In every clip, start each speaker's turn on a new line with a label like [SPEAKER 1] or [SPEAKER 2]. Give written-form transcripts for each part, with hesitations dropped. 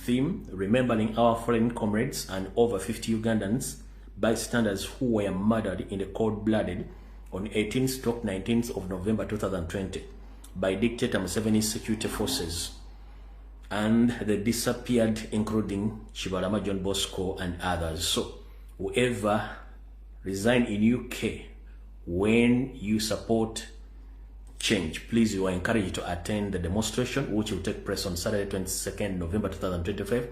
[SPEAKER 1] theme, remembering our fallen comrades and over 50 Ugandans bystanders who were murdered in the cold-blooded on 18-19th of November 2020 by dictator Museveni's security forces, and the disappeared, including Chibalama John Bosco and others. So whoever resigned in UK, when you support change, please, you are encouraged to attend the demonstration, which will take place on Saturday 22nd November 2025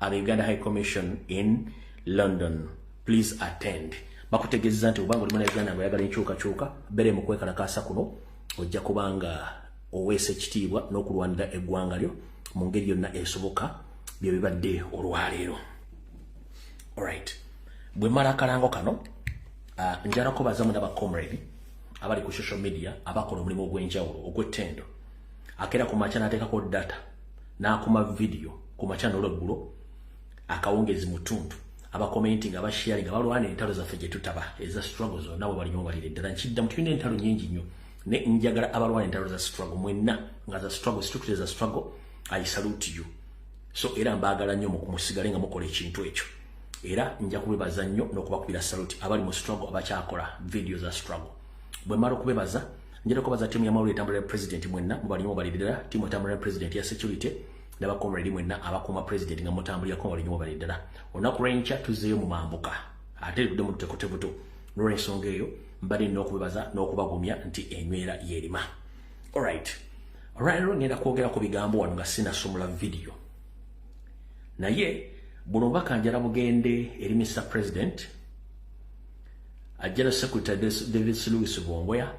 [SPEAKER 1] at the Uganda High Commission in London. Please attend. Bakutegeza nti ubanga limana Uganda ngo yagala nkyuka bere mu kwekalakasa kuno ojja kubanga owese ekitiibwa n'okulwanira eggwanga lyo mu ngeri yonna esoboka bye bibadde olwaleero. Alright, bwe mala akalango kano njala kubaza mu naba comrade abali ku social media abakola omulimu ogw'enjawulo ogw'ettendo akera ku macha n'ateekako data n'akuma video ku macha n'olweggulo akawungezi mutundu aba commenting aba sharing abalwana entalo zaffe gye tutaba eza struggles nawe balimu balire ddala nkidda mu tulina entalo nyingi nnyo ne njagala abalwana entalo za struggle mwenna nga za struggle structure za struggle. I salute you. So era mbaagala nnyo musigale nga mukola ekintu ekyo era nja kubebaza nnyo n'okubakubira salute abali mu struggle abakyakola video za struggle. Bwe mara okubebaza njala kubaza timu ya mawulire etambulira president mwenna mubalimu balidira timu etambulira president ya security n'aba comrade mwenna abakuma president nga mutambulira ko balimu balidira onaku rencha tuzeyo mu mambuka ate tudde mu tekotebuto n'olwensonga eyo mbadde n'okubebaza n'okubagumya nti enywera yerima. Alright, ngenda kwogera ku bigambo wano nga sinasomula video naye buno baka njala mugende eri Mr. President General Secretary David Lewis Bongwea,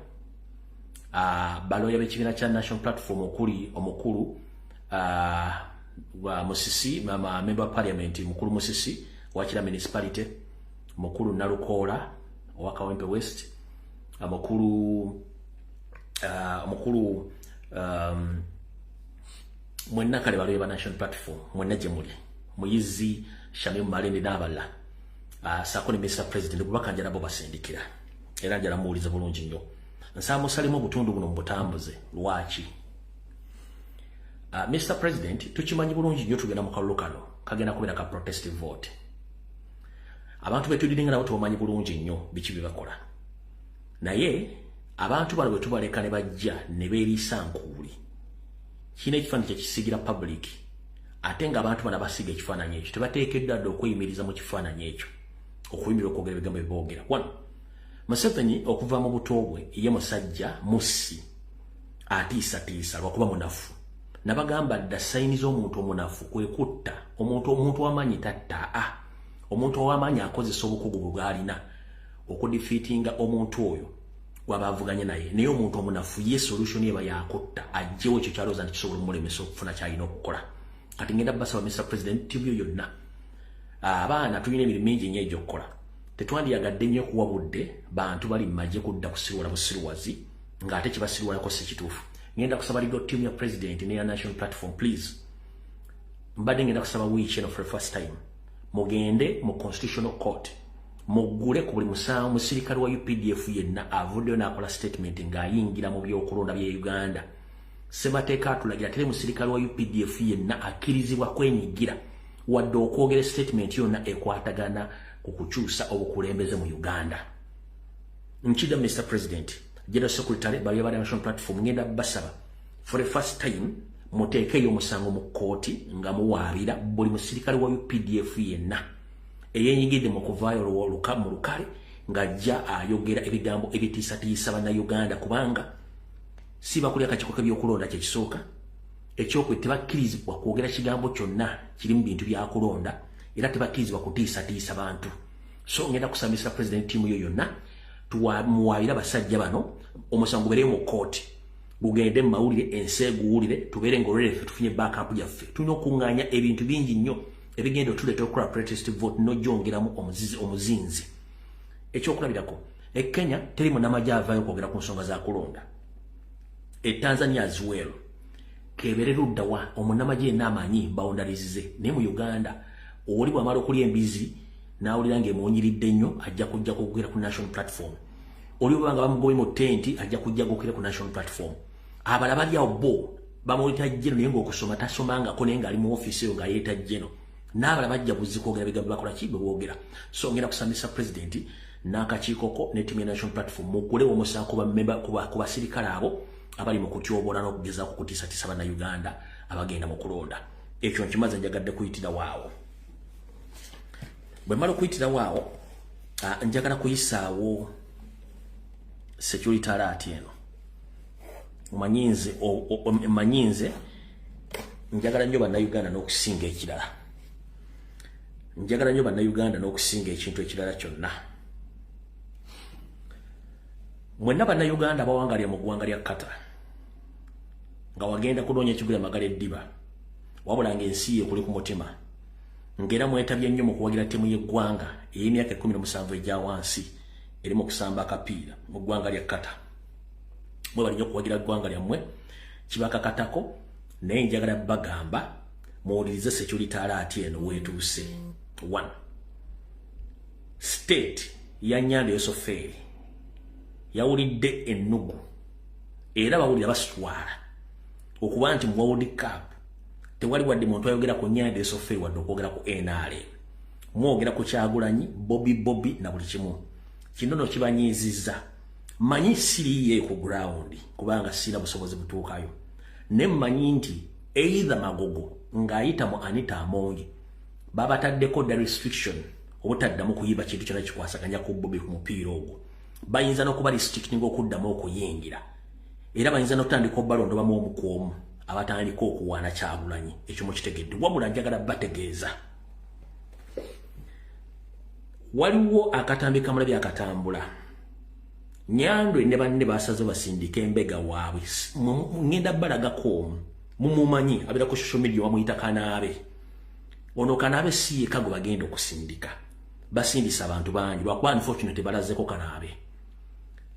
[SPEAKER 1] baloya b'ekibiina kya National Platform okuli omukulu wa Musisi, member of parliament mukulu Musisi wa Kira municipality, mukulu Nalukola wa Kawempe West, mukulu mwenna kale baloya ba National Platform mwenna gye muli Muyizi Shamim Malende n'abala sakoni Mr. President kubaka njala bo basindikira era njala muwuliza bulungi nnyo nsaba musalimu obutundu buno mubutambuze lwaki. Mr. President tukimanyi bulungi nnyo tugenda mu kalulu kano kagenda kubeera ka protestive vote. Abantu betudiringa nabo tubamanyi bulungi nnyo biki bye bakola naye abantu bano bwe tubaleka ne bajja ne beerisa nkuuli kino ekifaananyi kyekisigira public ate nga abantu bano basiga ekifaananyi ekyo tebateekeddwa dda okweyimiriza mu kifaananyi ekyo okuyimirira okwogera ebigambo ebiboogera. Wano Museveni okuva mu buto bwe ye musajja musi atiisatiisa lwakuba munafu nabagamba dda sayini z'omuntu omunafu kwe kutta omuntu w'amaanyi tatta omuntu ow'amaanyi akozesa obukugu bw'alina okudifeatinga omuntu oyo wabavuganye naye naye omuntu omunafu ye solution eba yakutta ajjewo ekyo kyalooza nti kisobola omulemesa okufuna kyalina okukola. Kati ngenda basaba Mr. President timu yonna abaana tulina emirimu mingi nnyo egy'okukola tetwandiyagadde nnyo kuwa budde bantu bali mmaje kudda kusirwala busiruwazi ng'ate kibasirwalako si kituufu. Ngenda kusaba ligo timu ya president ne ya National Platform please mbadde ngenda kusaba wiiki eno for the first time mugende mu constitutional court muggule ku buli musango musirikale wa UPDF yenna avuddeyo n'akola statement ng'ayingira mu byokulonda bya Uganda. Semateeka atulagira tere musirikale wa UPDF yenna akkirizibwa kwenyigira wadde okwogera statement yonna ekwatagana ku kukyusa obukulembeze mu Uganda. Nkida Mr. President General Secretary bali ba National Platform ngenda basaba for the first time muteekeyo omusango mu kooti nga muwaabira buli musirikale wa UPDF yenna eyenyigidde mu kuvaayo mu lukale ng'ajja ayogera ebigambo ebitiisatiisa bannayuganda kubanga si bakulya akakiiko k'ebyokulonda kye kisooka ekyokwe tebakkirizibwa kwogera kigambo kyonna kiri mu bintu byakulonda era tebakkirizibwa kutiisatiisa bantu. So ngenda kusaba Mr. President tiimu yo yonna muwaabira basajja bano omusango gubeereyo mu kooti gugende mu mawulire ensi eguwulire tubeere ng'olwere ffe tufunye backup yaffe. Tulina okuŋŋaanya ebintu bingi nnyo ebigenda otuleeta okukola protestive vote n'ogyongeramu omuzinzi. Ekyokulabirako Kenya teri munnamagye avaayo okwogera ku nsonga za kulonda. Tanzania as well kebere ludda wa omunnamagye yenna amanyi boundaries naye mu Uganda oli bw'amala okulya embizi n'awulira ng'emuwunyiridde nnyo ajja kujja kwogera ku National Platform. Oli bw'anga bamugobye mu tenti ajja kujja kwogera ku National Platform. Abala bali awo bo bamuyita jeno naye ng'okusoma tasomangako naye ng'ali mu ofiisi eyo ng'ayeta jeno n'abalala bajja buzzi kwogera bigambo bakola ki bwe boogera so ngenda kusambisa pulezidenti n'akakiikoko ne ttiimu ya national platform mugulewo omusango ku basirikale abo abali mu kutyoboola n'okugezaako kutiisatiisa bannayuganda abagenda mu kulonda ekyo nkimaze njagadde kuyitira waawo bwe mmala okuyitira waawo njagala kuyisaawo security alert eno manyinze njagala nnyo bannayuganda n'okusinga ekirala njagala nnyo bannayuganda n'okusinga ekintu ekirala kyonna mwenna bannayuganda abawangalya mu ggwanga lya Qatar nga wagenda kunoonya ekigula magala eddiba wabula ng'ensi ye kuli ku mutima ng'era mwetabye nnyo mu kuwagira ttiimu y'eggwanga ey'emyaka 17 egya wansi eri mu kusamba akapiira mu ggwanga lya Qatar mwe bali nnyo okuwagira ggwanga lyammwe kibakakatako naye njagala bagamba muwulirize security alert eno weetuuse 1 state ya Nyando Yosoferi yawulidde ennugu era bawulira basitwala okuba nti mu World Cup tewali wadde muntu ayogera ku Nyando Yosoferi wadde okwogera ku NRM mwogera ku Kyagulanyi Bobby na buli kimu kino no kibanyiizizza manyi siriye ku ground kubanga sina busobozi butuukayo ne mmanyi nti either Magogo ng'ayita mu Anita Amongi babataddeko the restriction obutaddamu kuyiba kintu kyonna kikwasaganya ku Bobby ku mupiira ogwo bayinza n'okuba restricting okuddamu okuyingira era bayinza n'okutandika obbalondo bamu omu ku omu abatandika okuwaana Kyagulanyi ekyo mukitegedde wabula njagala bategeeza waliwo akatambi kamulabi akatambula Nyando ne banne basaze basindika embega waabwe ngenda balagako omu mumumanyi abira ku social media wamuyita Kanaabe ono Kanaabe si yekago bagenda okusindika basindisa abantu bangi lwakuba unfortunately balazeko Kanaabe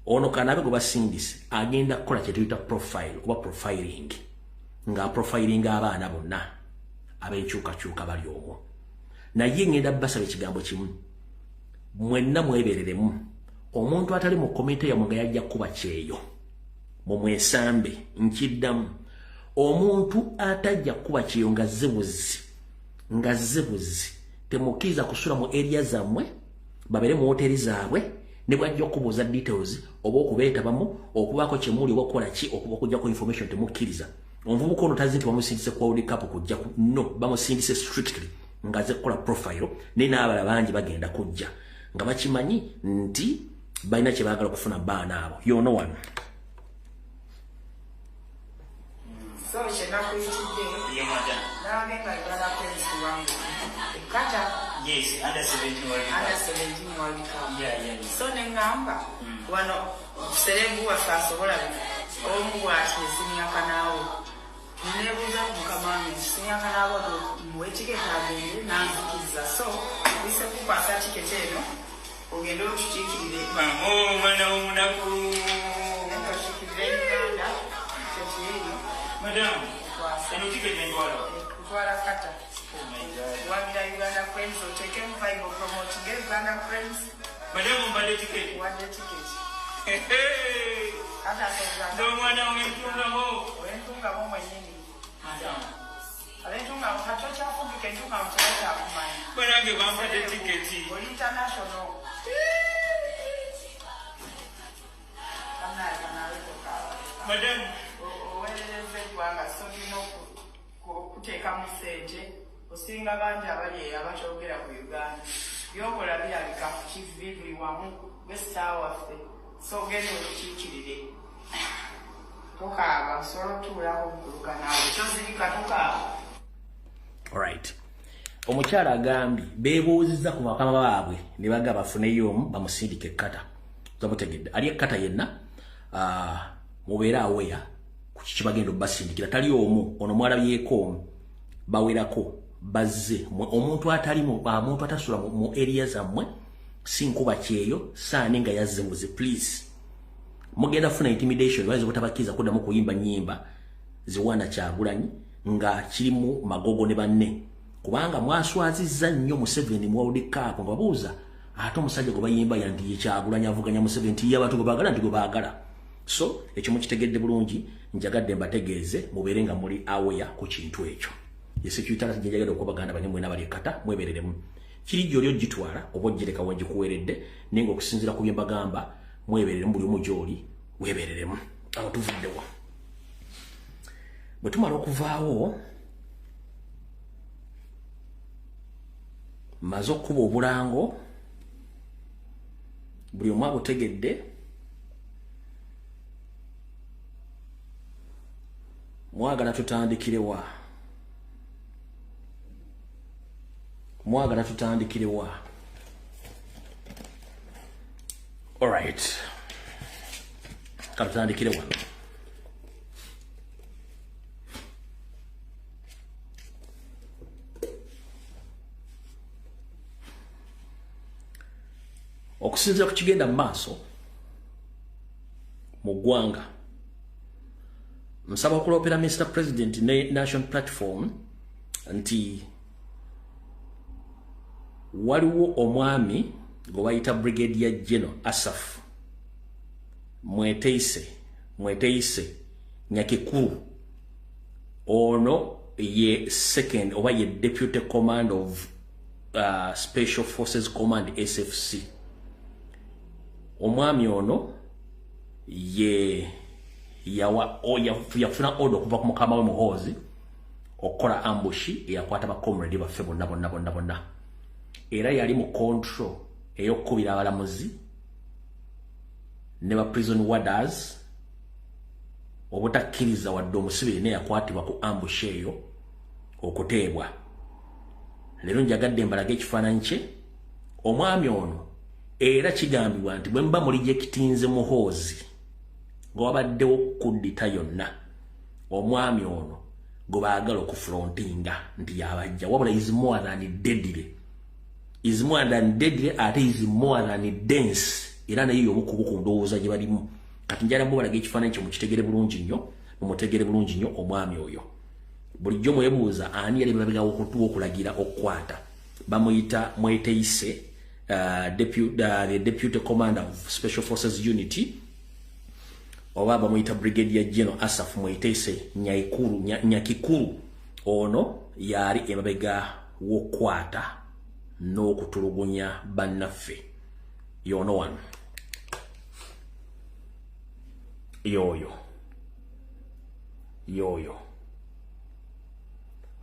[SPEAKER 1] ono Kanaabe gwe basindise agenda kukola kye tuyita profile oba profiling nga profiling abaana bonna ab'enkyukakyuka bali omwo naye ngenda basaba ekigambo kimu mwenna mwebereremu omuntu atali mu komite ya mwanga yajja kuba kyeyo mu mwesambe nkiddamu omuntu atajja kuba kyeyo nga zebuzi temukkiriza kusula mu area zammwe babere mu hoteli zaabwe ne bwajja okubuuza details oba okubeetabamu okubaako kyemuli oba okukola ki okuba okujjako information temukkiriza omuvubuka ono tazi nti bamusindise ku World Cup kujja no bamusindise strictly nga ze kukola profile ne n'abala bangi bagenda kujja nga bakimanyi nti balina kye baagala okufuna baana abo you know one
[SPEAKER 2] so kyenakuyitidde ye madam n'agenga Uganda Cranes wangu Qatar
[SPEAKER 3] yes under 17
[SPEAKER 2] World Cup
[SPEAKER 3] yeah
[SPEAKER 2] so neŋŋamba wano serebu waffe asobola omu bw'ati esinyaka naawe nebuuza ku mukama wange esinyaka naawe muwe tiketi agende n'anzikiriza so bise kukwasa tiketi eno ogende otukiikirire
[SPEAKER 3] mwana w'omunaku
[SPEAKER 2] otukiikirire Uganda tiketi eno
[SPEAKER 3] madam eno tiketi entwala
[SPEAKER 2] kutwala Qatar wagira Uganda Cranes oteekemu vibe promoting Uganda Cranes
[SPEAKER 3] madam mbadde tiketi
[SPEAKER 2] wadde tiketi
[SPEAKER 3] n'omwana w'entungamo
[SPEAKER 2] w'entungamo mwennyini
[SPEAKER 3] madam
[SPEAKER 2] ab'entungamo kati okyafugika entungamo kyabakyakumanya
[SPEAKER 3] banange bampadde tiketi
[SPEAKER 2] oli international
[SPEAKER 3] madam
[SPEAKER 2] oweerereza eggwanga so olina okuteekamu ssente osinga bangi abali abakyogera ku Uganda byokola birabika kivi buli wamu gwesitaawa waffe so ogende okukiikirire tokaaba osobola otuulako okuluka naawe kyozirika tokaaba
[SPEAKER 1] alright omukyala agambye beebuuzizza ku bakama baabwe ne baga bafuneyo omu bamusindike Qatar zamutegedde ali Qatar yenna mubeera aweya ku kiki bagenda obbasindikira tali omu ono mwalabyeko omu bawerako bazze omuntu atali omuntu atasula mu area zammwe sinkuba kyeyo saani nga yazzebuze please mugenda funa intimidation waize kutabakiza kuddamu kuyimba nyimba ziwana Kyagulanyi nga kirimu Magogo ne banne kubanga mwaswazizza nnyo Museveni mu World Cup nga babuuza ate omusajja gwe bayimba yandiye Kyagulanyi avuganya Museveni y'abantu gwe baagala nti gwe baagala So ekyo mukitegedde bulungi njagadde mbategeeze mubeere nga muli aware ku kintu ekyo. Yesekitala njagala okubaganda banyamwe n'abali kata mwebereremu. Kiri gyoli ogitwala oba ogireka wagikuweredde nenga okusinzira ku bye mbagamba mwebereremu buli omu gyoli webereremu. Awo tuvuddewo. Bwe tumala okuvaawo maze okuba obulango buli omu abutegedde mwagala tutandikirewa. Mwagala tutandikirewa. Alright. Tutandikirewa. Okusinzira ku kigenda mu maaso mu ggwanga nsaba okuloopera Mr. President ne National Platform nti waliwo omwami gwe bayita Brigadier General Asaf Mweteise Nyakikuru. Ono ye second oba ye Deputy Command of Special Forces Command SFC. Omwami ono yafuna order okuva ku mukama we Muhoozi okukola ambushi eyakwata ba comrade baffe bonna. Era yali mu control ey'okkubira abalamuzi ne ba prison warders obutakkiriza wadde omusibire ne yakwatibwa ku ambushi eyo okuteebwa. Leero njagadde mbalaga ekifaananyi kye omwami ono. Era kigambibwa nti bwe mba mulijectinze Muhoozi ng'wabaddewo kuddita yonna omwami ono gwe baagala okufrontinga nti yabajja wabula is more than deadly. Is more than deadly ate is more than dense. Era naye obukubuku ndowooza gye balimu. Kati njala mubalaga ekifaananyi kye mukitegere bulungi nnyo mumutegere bulungi nnyo omwami oyo. Bulijjo mwebuuza ani yali babega okulagira okukwata. Bamuyita Mweteise. The Deputy Commander of Special Forces Unity oba bamuyita Brigadier General Asaf Mweteise Nyakikuru. Ono yali emabega w'okwata n'okutulugunya bannaffe. Yono wano yoyo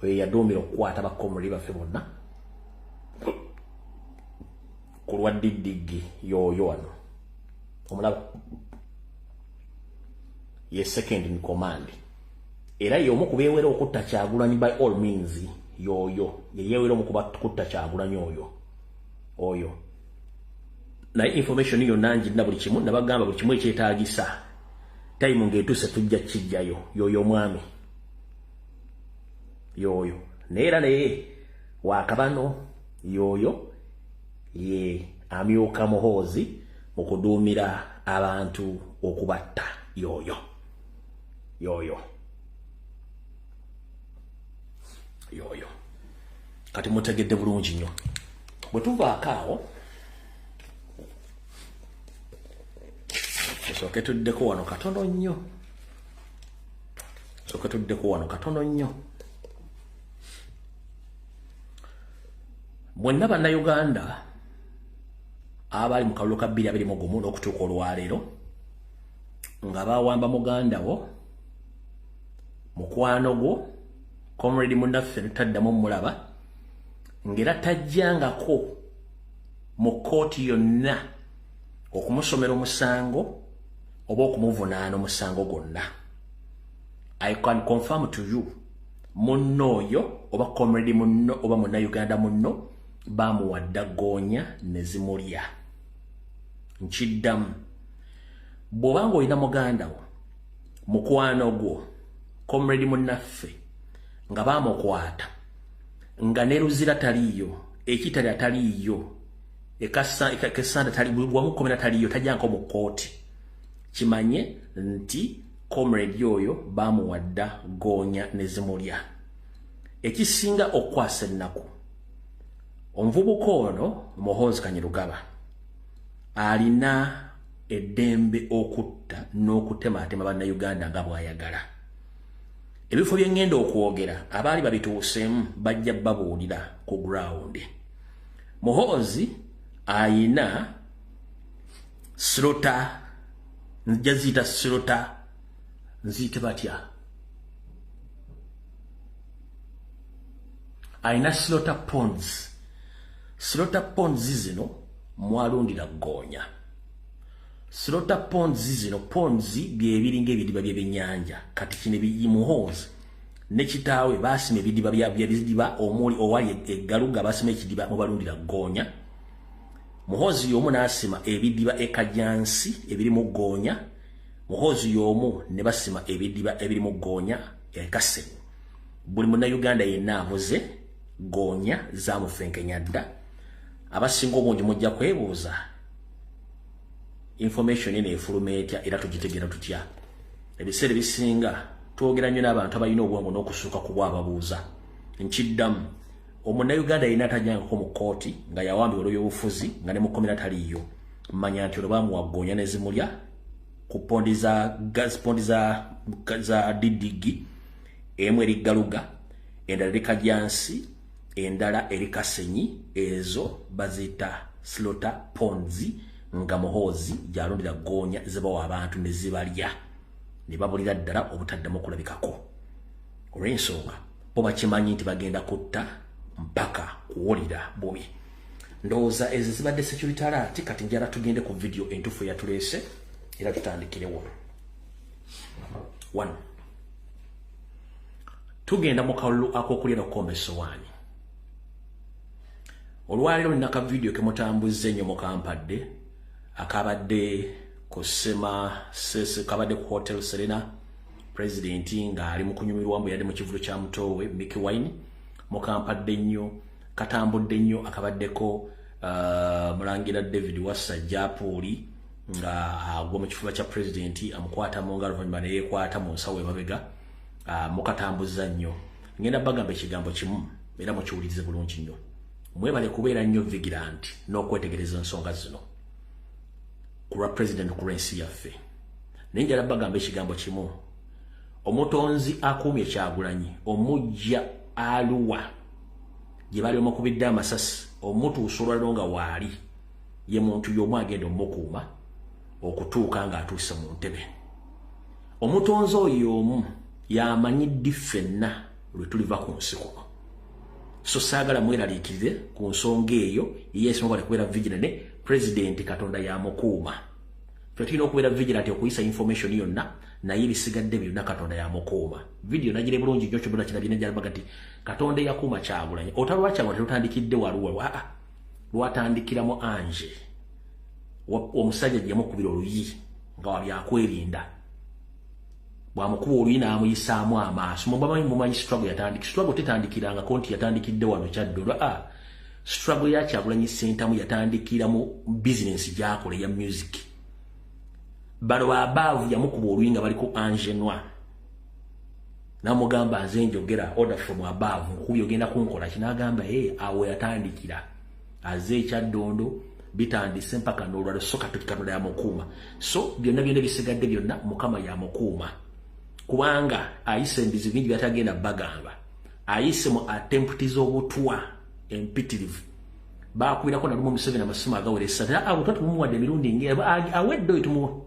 [SPEAKER 1] we yaduumira okukwata bakomuli baffe bonna kulwa Didigi yoyo wano omulaba ye second in command. Era yomu kubeewera okutta Kyagulanyi by all means. Yoyo yeyeewera omukuba kutta Kyagulanyi oyo. Naye information yonna njirina buli kimu nabagamba buli kimu ekyetaagisa time ng'etuuse tujja kijjayo yoyo omwami yoyo. Neera naye waakabano yoyo ye amyuka Muhoozi mu kuduumira abantu okubatta yoyo. Kati mutegedde bulungi nnyo. Bwe tuvaako awo sooke tuddeko wano katono nnyo. Mwenna bannayuganda abali mu kalulu ka 2021 n'okutuuka olwaleero nga bawamba muganda wo mukwano gwo comrade munnaffe taddamu mulaba ngera tajjangako mu kooti yonna okumusomera omusango oba okumuvunaana omusango gwonna. I can confirm to you munno oyo oba comrade munno oba munnayuganda munno bamuwadda goonya ne zimulya. Nkiddamu bw'obanga olina muganda wo mukwano gwo comrade munnaffe nga bamukwata nga ne luzira taliyo ekitali ataliyo ekasanda tali bwamukomera taliyo tajjanko mu kooti kimanye nti comrade yoyo bamuwadda goonya ne zimulya. Ekisinga okwasa ennaku omuvubuka ono Muhoozi Kanyerugaba alina eddembe okutta n'okutemaatema bannayuganda nga bw'ayagala. Ebifo bye ŋŋenda okwogera abaali babituuseemu bajja babuulira ku ground. Muhoozi ayina slota, nja ziyita slota, nziyite batya? Ayina slota ponds. Slota ponds zino mwalundira Ggoonya. Slota ponds zino, ponds byebiringa ebidiba by'ebyennyanja. Kati kino Muhoozi ne kitaawe baasima ebidiba by'ebidiba omuli owali eggaluga baasima ekidiba mu balundira Ggoonya. Muhoozi y'omu n'asima ebidiba Kajansi ebiri mu Ggoonya. Muhoozi y'omu ne basima ebidiba ebiri mu Ggoonya Kasemu. Buli munnayuganda yenna amuze Ggoonya zaamufenkenya dda. Abasinga obungi mujja kwebuuza information ene efuluma etya era tugitegeera tutya. Ebiseera ebisinga twogera nnyo n'abantu abalina obwongo n'okussuuka ku bwababuuza. Nkiddamu omunnayuganda yenna atajjangako mu kooti nga yawambibwa olw'ebyobufuzi nga ne mu kkomera taliiyo, mmanya nti olwo baamuwa Ggoonya ne zimulya ku pondi za Didigi, emu eri Galuga, endala eri Kajansi, endala eri Kasenyi. Ezo bazita slota ponzi nga Muhoozi gyalondera Ggoonya zibawa abantu ne zibalya ne babulira ddala obutaddamu okulabikako. Olw'ensonga bo bakimanyi nti bagenda kutta mpaka kuwulira bubi. Ndowooza ezo zibadde security alert. Kati njala tugende ku video entufu yatuleese era tutandikirewo. 1. Tugenda mu kalulu ak'okulya n'okukomba essowaani. Olwaleero naka video ke mutambuze nnyo mu kampadde akabadde ku Sese kabadde ku Hotel Serena president nga ali mu kunyumirwa mbu yadde mu kivulo kya Mutoowe Mickey Wine mu kampadde nnyo katambudde nnyo akabaddeko Mulangira David Wasajja Puli nga agwa mu kifuba kya president amukwata mu ngalo oluvannyuma ne yeekwata mu nsawo emabega mukatambuza nnyo. Ngenda bagamba ekigambo kimu era mukiwulirize bulungi nnyo. Mwebale kubeera nnyo vigilant n'okwetegereza ensonga zino ku lwa president ku lw'ensi yaffe. Naye njala bagamba ekigambo kimu. Omutonzi akuumye Kyagulanyi omujja Arua gye bali omukubidde amasasi omutuusa olwaliro nga waali ye muntu y'omu agenda omukuuma okutuuka ng'atuuse mu ntebe. Omutonzi oyo omu y'amanyidde ffenna lwe tuliva ku nsi kuno. So saagala mweraliikirire ku nsonga eyo yeesima bali kubeera vigilant. President Katonda yamukuuma. Ffe tulina okubeera vigilant okuyisa information yonna naye ebisigadde byonna Katonda yamukuuma. Video nagire bulungi nnyo kyonna kirabye nejalabaga nti Katonda yakuuma Kyagulanyi. Otalwa Kyagulanyi tetutandikidde Waluwa, lwatandikira Anje omusajja gye yamukubira oluyi nga wali akwerinda. Bwamukuba oluyi n'amuyisaamu amaaso. Mumanyi struggle yatandika. Struggle tetandikiranga konti yatandikidde wano Kyaddondo. Struggle ya Kyagulanyi Sentamu yatandikira mu business gy'akola ya music. Balo abaavu yamukuba oluyi nga bali ku Anje Noir. Namugamba nze njogera order from above nkubye ogenda kunkola kinagamba awo yatandikira. Aze Kyaddondo bitandise mpaka n'olwalo soka Katonda yamukuuma. So byonna bisigadde byonna Mukama yamukuuma. Kubanga ayise embizi bingi byatagenda bagamba. Ayise mu attempts z'obutwa empitirivu. Baakubirako na lumu Museveni amasimu agaweresa. Abutwa tumuwadde emirundi ng'eba awedde oitumu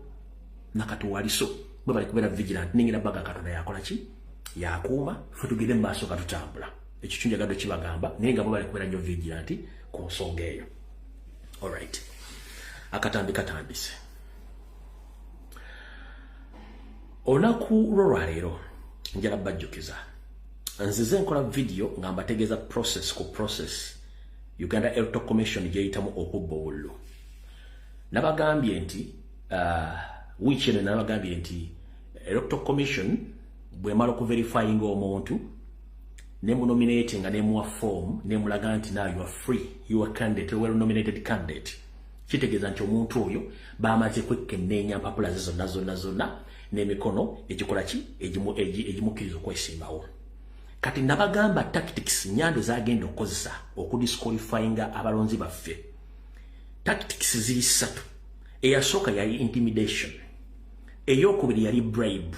[SPEAKER 1] nakati waliso. Bwe bali kubeera vigilant ningira baga Katonda yakola ki? Yakuuma ffe tugende mu maaso katutambula. Ekyo kinjagadde kibagamba naye nga bwe bali kubeera nnyo vigilant ku nsonga eyo. Alright. Akatambi katandise. Olunaku lw'olwaleero njala bajjukiza. Nzize nkola video nga mbategeeza process ku process Uganda Electoral Commission gyeyitamu okubba obululu. Nabagambye nti wiiki eno nabagambye nti Electoral Commission bw'emala okuverifyinga omuntu ne munominating ne muwa form ne mulaga nti now you are free, you are candidate, well nominated candidate. Kitegeeza nti omuntu oyo baamaze kwekkenneenya mpapula ze zonna n'emikono egikola ki egimukkiriza okwesimbawo. Kati nabagamba tactics nyando zagenda okukozesa okudisqualifyinga abalonzi baffe. Tactics ziri 3. eyasooka yali intimidation, eyokubiri yali bribe,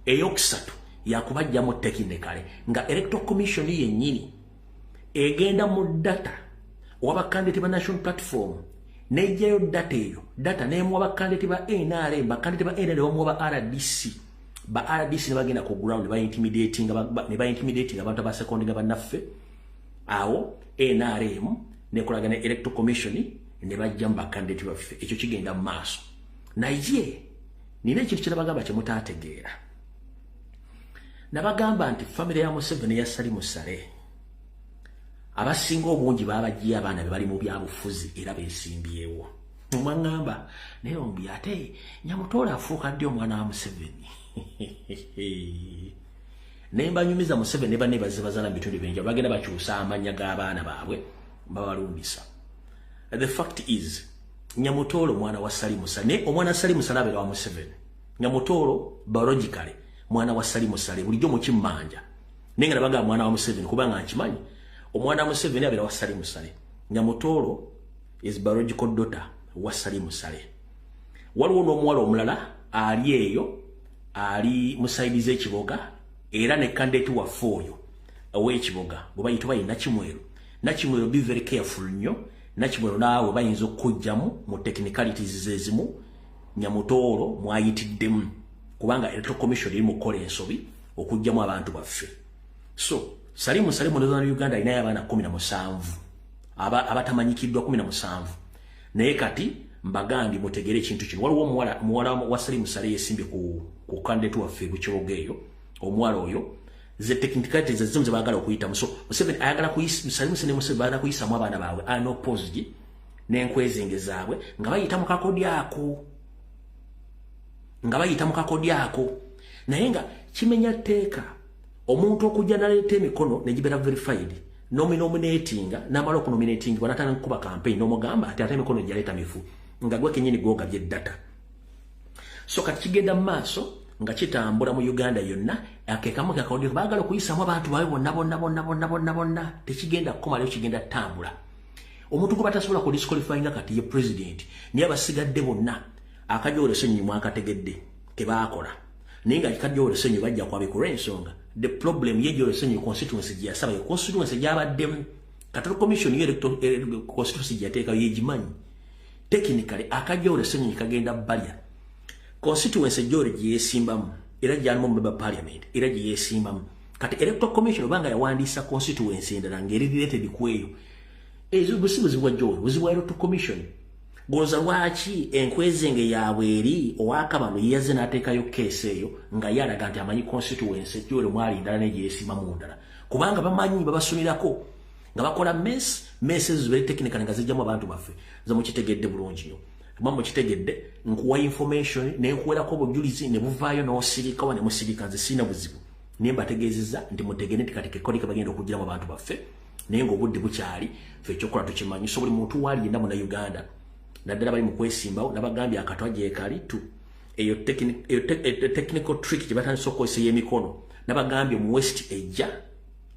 [SPEAKER 1] eyokusatu yakubajjamu technically nga electoral commission yennyini egenda mu data w'abakandidate ba national platform nejjayo data eyo data neemu abakandidate ba NRM bakandidate ba NRM oba RDC ne bagenda ku ground ne ba-intimidating abantu ba seconding bannaffe awo NRM nekolagana electoral commission ne bajja mu bakandidate baffe ekyo kigenda mu maaso naye nina ekintu kyabagamba kye mutaategeera nabagamba nti family ya Museveni ya Salimu Sale abasinga obungi babagiye abaana be bali mu byabufuzi era beesimbyewo mwangamba naye ombi ate Nyamutoola afuuka ddi omwana wa Museveni nembanyumiza Museveni ne banne bazala mu bitundu by'enjawulo bagenda bakyusa amannya g'abaana baabwe babalumbisa. The fact is Nyamutoola omwana wa Salimu Sale ne omwana wa Salimu Sale abeera wa Museveni. Nyamutoola biologically mwana wa Salimu Sale bulijjo mu kimmanja nenga nabaga mwana wa Museveni kubanga nkimanyi omwana wa Museveni abeera wa Salimu Sale. Nyamutoola is biological daughter wa Salimu Sale. Waliwo n'omuwala omulala ali eyo ali musaidiza ekiboga era ne candidate wa foyo ow'ekiboga bwe bayitibwa Nakimwero be very careful nnyo. Nakimwero naawe bayinza okujjamu mu technicalities ezimu Nyamutoola mwayitiddemu kubanga electoral commission eri mu kukola ensobi okujjamu abantu baffe. So Salimu Sale mu Uganda alinayo abaana 17 abatamanyikiddwa 17 naye kati mbagambye mutegere ekintu kino waliwo muwala wa Salimu Sale yeesimbye ku candidate waffe Bukiboga eyo omuwala oyo ze technicalities ezimu ze baagala okuyitamu. So Museveni ayagala kuyisa Salimu Sale Museveni baagala kuyisamu abaana baabwe unopposed n'enkwezenge zaabwe nga bayita mu kakodi ako naye nga kimenya tteeka omuntu okujja naleeta emikono ne gibeera verified nominatinga n'amala okunominatingibwa natana nkuba campaign n'omugamba ati ate emikono gyaleeta mifu nga gwe kenyini gwogabye data. So kati kigenda mu maaso nga kitambula mu Uganda yonna akekamu kakodi baagala okuyisamu abantu baabwe bonna tekigenda kukomalayo kigenda tambula. Omuntu gwe batasobola ku disqualifyinga kati ye president niye abasigadde bonna akajoole senyu mwakategedde ke baakola naye nga kajoole senyu bajja kwabikula ensonga. The problem ye joole senyu constituency gye yasaba ye constituency gy'abaddemu Katalo commission ye constituency gyateeka yegimanyi technically akajoole senyu kagenda balya constituency joole gye yeesimbamu era gyalimu member parliament era gye yeesimbamu kati electoral commission obanga yawandiisa constituency endala ngeri related ku eyo ezo buzibu joole buzibu electoral commission goza lwaki enkwezenge yaabwe eri owakabano yaze n'ateekayo keesi eyo nga yalaga nti amanyi constituency joole mwali ndala negyesimba mu ndala kubanga bamanyi babasumirako nga bakola mess very technical nga zijjamu abantu baffe za mukitegedde bulungi nnyo mama mukitegedde nkuwa information nenkuwerako obujulizi ne buvaayo n'osirika wa ne musirika nze sina buzibu naye mbategeezezza nti mutegedde nti kati kekolika bagenda okugiramu abantu baffe naye ng'obudde bukyali ffe ekyokola tukimanyi so buli muntu waali yenna mu Uganda naddala bali mu kwesimbawo nabagambye akatwa gyekali tu eyo technical trick gye batandisa okukozesa ey'emikono nabagambye mu west ejja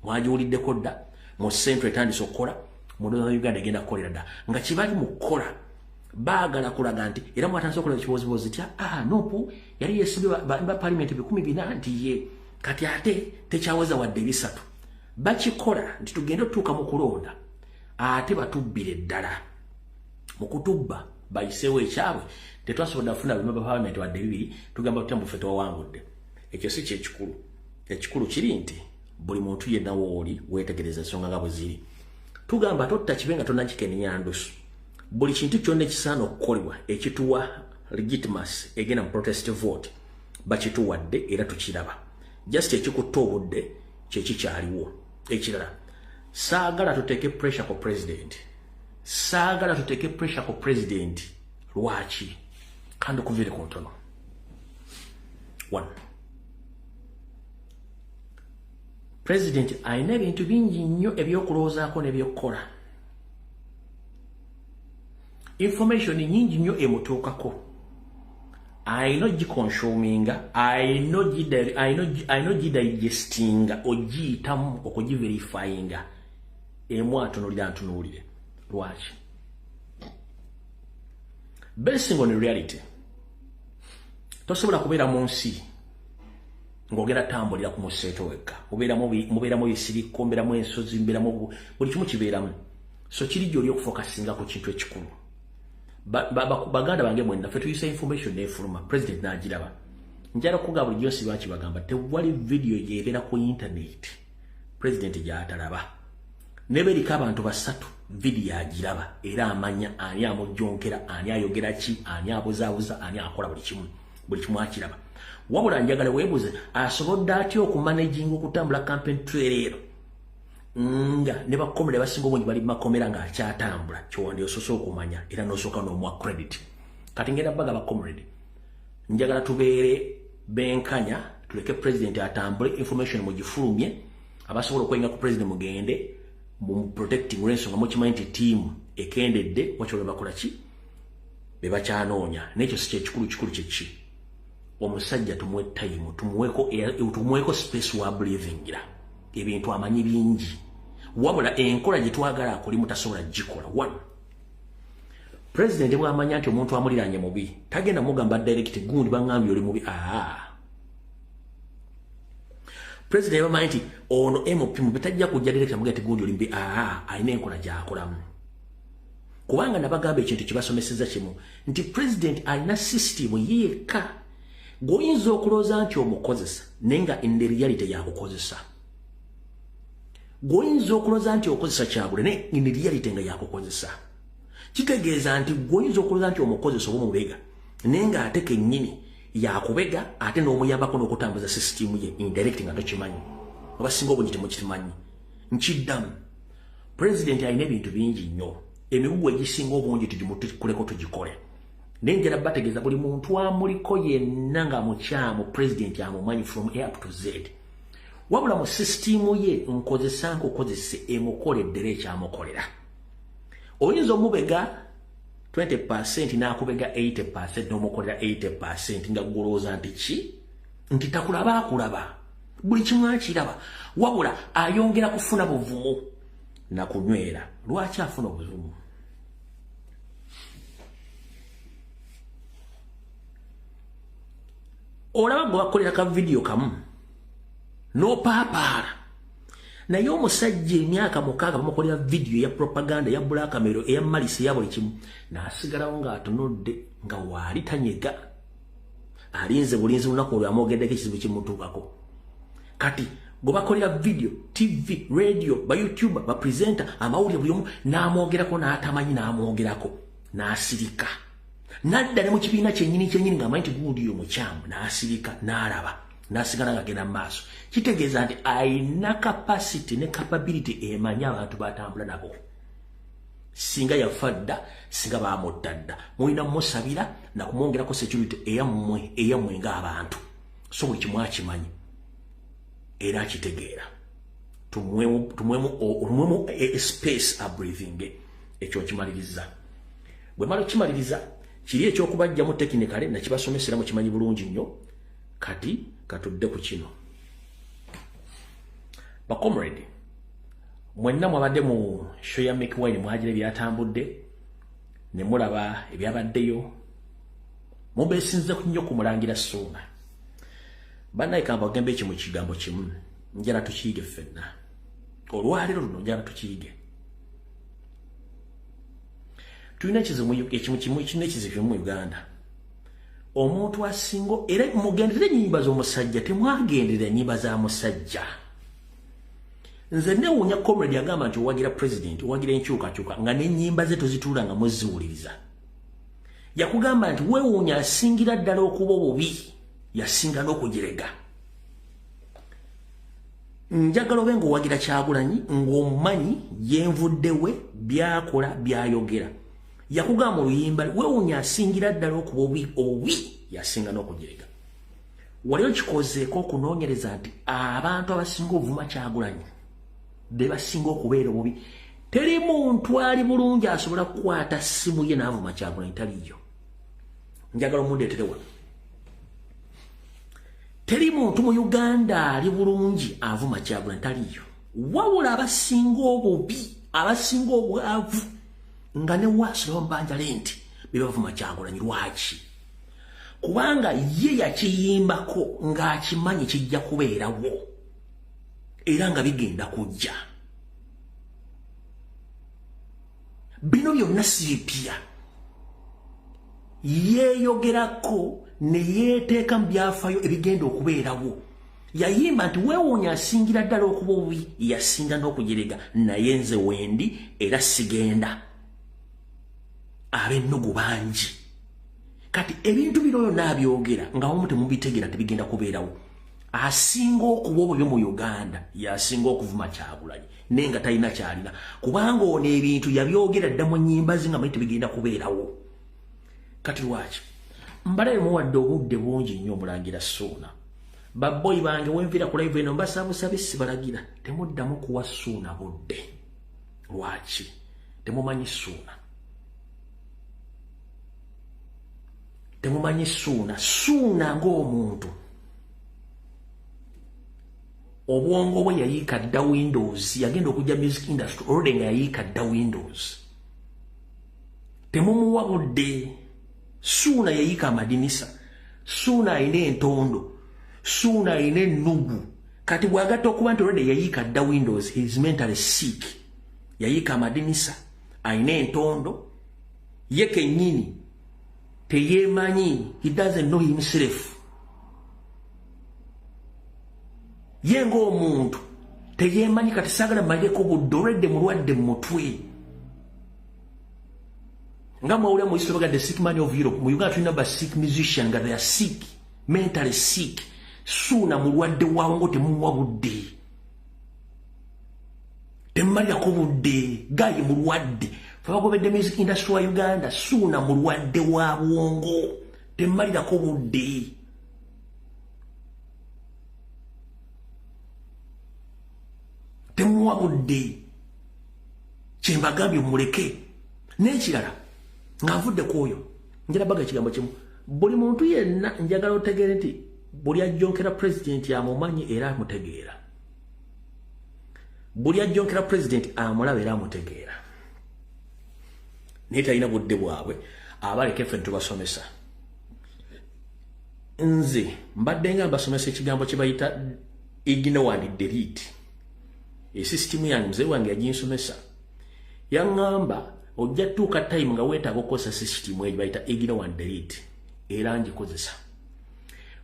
[SPEAKER 1] mwagiwuliddeko dda mu central etandisa okukola mu Uganda egenda kukolera dda nga kibali mu kukola baagala kulaga nti era mwatandisa okukola ekibozibozi tya nopu yali yeesimbye ba parliament 14 nti ye kati ate tekyaweza wadde 3 bakikola nti tugende otutuuka mu kulonda ate batubbire ddala mukutubba bayiseewo ekyabwe tetwasobola kufuna member parliament wadde 2 tugamba tutambu ffe twawangudde ekyo si kyekikulu ekikulu kiri nti buli muntu yenna wooli weetegereza ensonga nga bwe ziri tugamba totta kibenga tonnakikenenya ndusu buli kintu kyonna ekisaana okukolebwa ekituwa legitimacy egenda mu protest vote bakituwadde era tukiraba just ekikutta obudde kyekikyaliwo ekirala saagala tuteeke pressure ku president lwaki kandi okuvire ku ntono 1 president ayina ebintu bingi nnyo ebyokulowoozaako n'ebyokukola information nyingi nnyo emutuukako ayina ogiconsuminga ayina ogidigestinga ogiyitamu okugiverifyinga emu atunulira ntunuulire lwaki basing on reality. Tosobola kubeera mu nsi ng'ogera tambulira ku museeto wekka. Mubeeramu ebisirikko, mubeeramu ensozi, mubeeramu buli kimu kibeeramu. So kiri gy'oli okufokasinga ku kintu ekikulu. Baganda bange mwenda ffe tuyisa information n'efuluma president n'agiraba. Njala okuga bulijjo si lwaki bagamba tewali video yeebeera ku internet president gy'atalaba. Neberika abantu basatu video agiraba era amanya ani amujjonkera, ani ayogera ki, ani abuzaabuza, ani akola buli kimu akiraba. Wabula njagala weebuze asobodde atya okumanaging okutambula campaign trail nga ne bakomera basinga obungi bali makomera nga akyatambula kyowandi osoose okumanya era n'osooka n'omuwa credit. Kati ngenda baga bakomrade njagala tubeere benkanya tuleke president atambule information mugifulumye abasobola okwenga ku president mugende mu protecting ensonga mukimanyi nti team ekendedde wakyolo bakola ki be bakyanoonya n'ekyo si kyekikulu kyeki omusajja tumuwe time tumuweko space wa breathingira ebintu amanyi bingi wabula enkola gye twagala akoli mutasobola gikola. One, president bw'amanya nti omuntu amuliranye mubi tagenda mugamba direct gundi bangambye oli mubi. President bw'amanya nti ono MP mubi tajja kujja direct amugamba gundi oli mubi. Alina enkola gy'akolamu kubanga nabagamba ekintu kibasomeseza kimu nti president alina system yekka goyinza okulooza nti omukozesa naye nga in the reality yakukozesa. Goyinza okulooza nti okozesa kyagula naye in the reality nga yakukozesa. Kitegeeza nti goyinza okulooza nti omukozesa oba omubega naye nga ate kennyini yakubega ate n'omuyambako n'okutambuza system ye indirect nga tokimanyi oba singa obungi temukimanyi. Nkiddamu president alina ebintu bingi nnyo emigugu egisinga obungi tugimutukuleko tugikole. Nenjala bategeeza buli muntu amuliko yenna nga mukyamu president amumanyi from A up to Z. Wabula mu system ye nkozesa nkukozese emukoleddera ekyamukolera. Oyinza omubega 20% n'akubega 80% n'omukolera 80% nga gulooza nti ki nti takulaba akulaba buli kimu akiraba wabula ayongera kufuna buvumu na kunywera. Lwaki afuna obuvumu? Olaba gwe bakolera ka video kamu n'opaapaala naye omusajja emyaka 6 bamukolera video ya propaganda ya blackmail eya malisi ya buli kimu n'asigalawo ng'atunudde nga waali tanyega alinze bulinzi lunaku olwo amwogeddeko ekizibu kimutuukako. Kati gwe bakolera video TV radio ba YouTube ba presenter amawulire buli omu n'amwogerako n'atamanyi n'amwogerako n'asirika nadda ne mu kibiina kyennyini ng'amanyi nti gundi omukyamu n'asirika n'alaba n'asigala ng'agenda mu maaso. Kitegeeza nti ayina capacity ne capability emanyi abantu batambula nabo. Singa yafa dda singa baamutta dda mulina musabira na kumwongerako security eyammwe ng'abantu so buli kimu akimanyi era akitegeera. Tumuwemu space a breathing ekyo kimaliriza. Bwe mala kimaliriza kiri ekyokubajjamu technically na kibasomesera mu kimanyi bulungi nnyo. Kati katudde ku kino bakomrade mwenna mwabadde mu show ya Make Wine muhajire byatambudde ne mulaba ebyabaddeyo mubeesinze nnyo kumulangira Ssuuna. Bannaye kamba ogembe ekimu kigambo kimu njala tukiige ffenna olwaliro luno njala tukiige. Tulina ekizibu mu Uganda. Omuntu asingo era mugendere nnyimba z'omusajja temwagendera nnyimba za musajja. Nze newuunya comrade agamba nti owagira president owagira enkyukakyuka nga n'ennyimba ze tozituula nga muziwuliriza. Yakugamba nti weewuunya asingira ddala okuba obubi yasinga n'okugirega. Njagala obe ng'owagira Kyagulanyi ng'omumanyi yenvuddewe byakola byayogera. Yakugamba oluyimba weewuunya asingira ddala okuba obubi yasinga n'okugirega. Waliyo kikozeeko okunoonyereza nti abantu abasinga obuvuma Kyagulanyi be basinga okubeera obubi. Teri muntu ali bulungi asobola kukwata ssimu ye n'avuma Kyagulanyi taliyo. Njagala omundeetere wano. Teri muntu mu Uganda ali bulungi avuma Kyagulanyi taliyo. Wabula abasinga obubi abasinga obwavu nga ne Wasilo Mbanja lenti bibavuma Kyagulanyi lwaki kubanga ye yakiyimbako ng'akimanyi kijja kubeerawo era nga bigenda kujja bino byonna si bipya yeeyogerako ne yeeteeka mu byafaayo ebigenda okubeerawo yayimba nti weewuunya asingira ddala okuba obubi yasinga n'okujerega naye nze wendi era sigenda ab'ennugu bangi kati ebintu bino byonna abyogera nga wamu temubitegeera tebigenda kubeerawo asinga okuba obubi mu Uganda yasinga okuvuma Kyagulanyi naye nga talina kyalina kubanga ono ebintu yabyogera dda mu nnyimba ze nga manyi tebigenda kubeerawo kati lwaki mbalayo muwadde obudde bungi nnyo Omulangira Ssuuna babboyi bange wenvira ku live eno mbasabusabye sibalagira temuddamu kuwa Ssuuna budde lwaki temumanyi Ssuuna temumanyi Ssuuna ng'omuntu obwongo bwe yayiika dda Windows yagenda okujja music industry olwedde nga yayiika dda Windows temumuwa budde Ssuuna yayiika amadinisa Ssuuna alina entondo Ssuuna alina ennugu kati bw'agatta okuba nti olwedde yayiika dda Windows he is mentally sick yayiika amadinisa alina entondo ye kennyini teyeemanyi he doesn't know himself ye ng'omuntu teyeemanyi kati saagala malireko budde olwedde mulwadde mu mutwe nga mwawulira mu history baga the sick man of Europe mu Uganda tulina ba sick musician nga they are sick mentally sick Ssuuna mulwadde waawo ngo temuwa budde temumalirako budde gayi mulwadde fabagobedde music industry wa Uganda Ssuuna mulwadde wa bwongo temumalirako budde temuwa budde kyembagambye muleke n'ekirala nga nvudde ku oyo njala baga ekigambo kimu buli muntu yenna njagala otegeere nti buli ajjonkera president amumanyi era amutegeera buli ajjonkera president amulaba era amutegeera naye talina budde bwabwe abaleka ffe tubasomesa nze mbadde nga mbasomesa ekigambo kye bayita ignore and delete esisitimu yange mzee wange yaginsomesa yaŋŋamba ojja tuuka time nga weetaaga okukozesa sisitimu eyo bayita ignore and delete era ngikozesa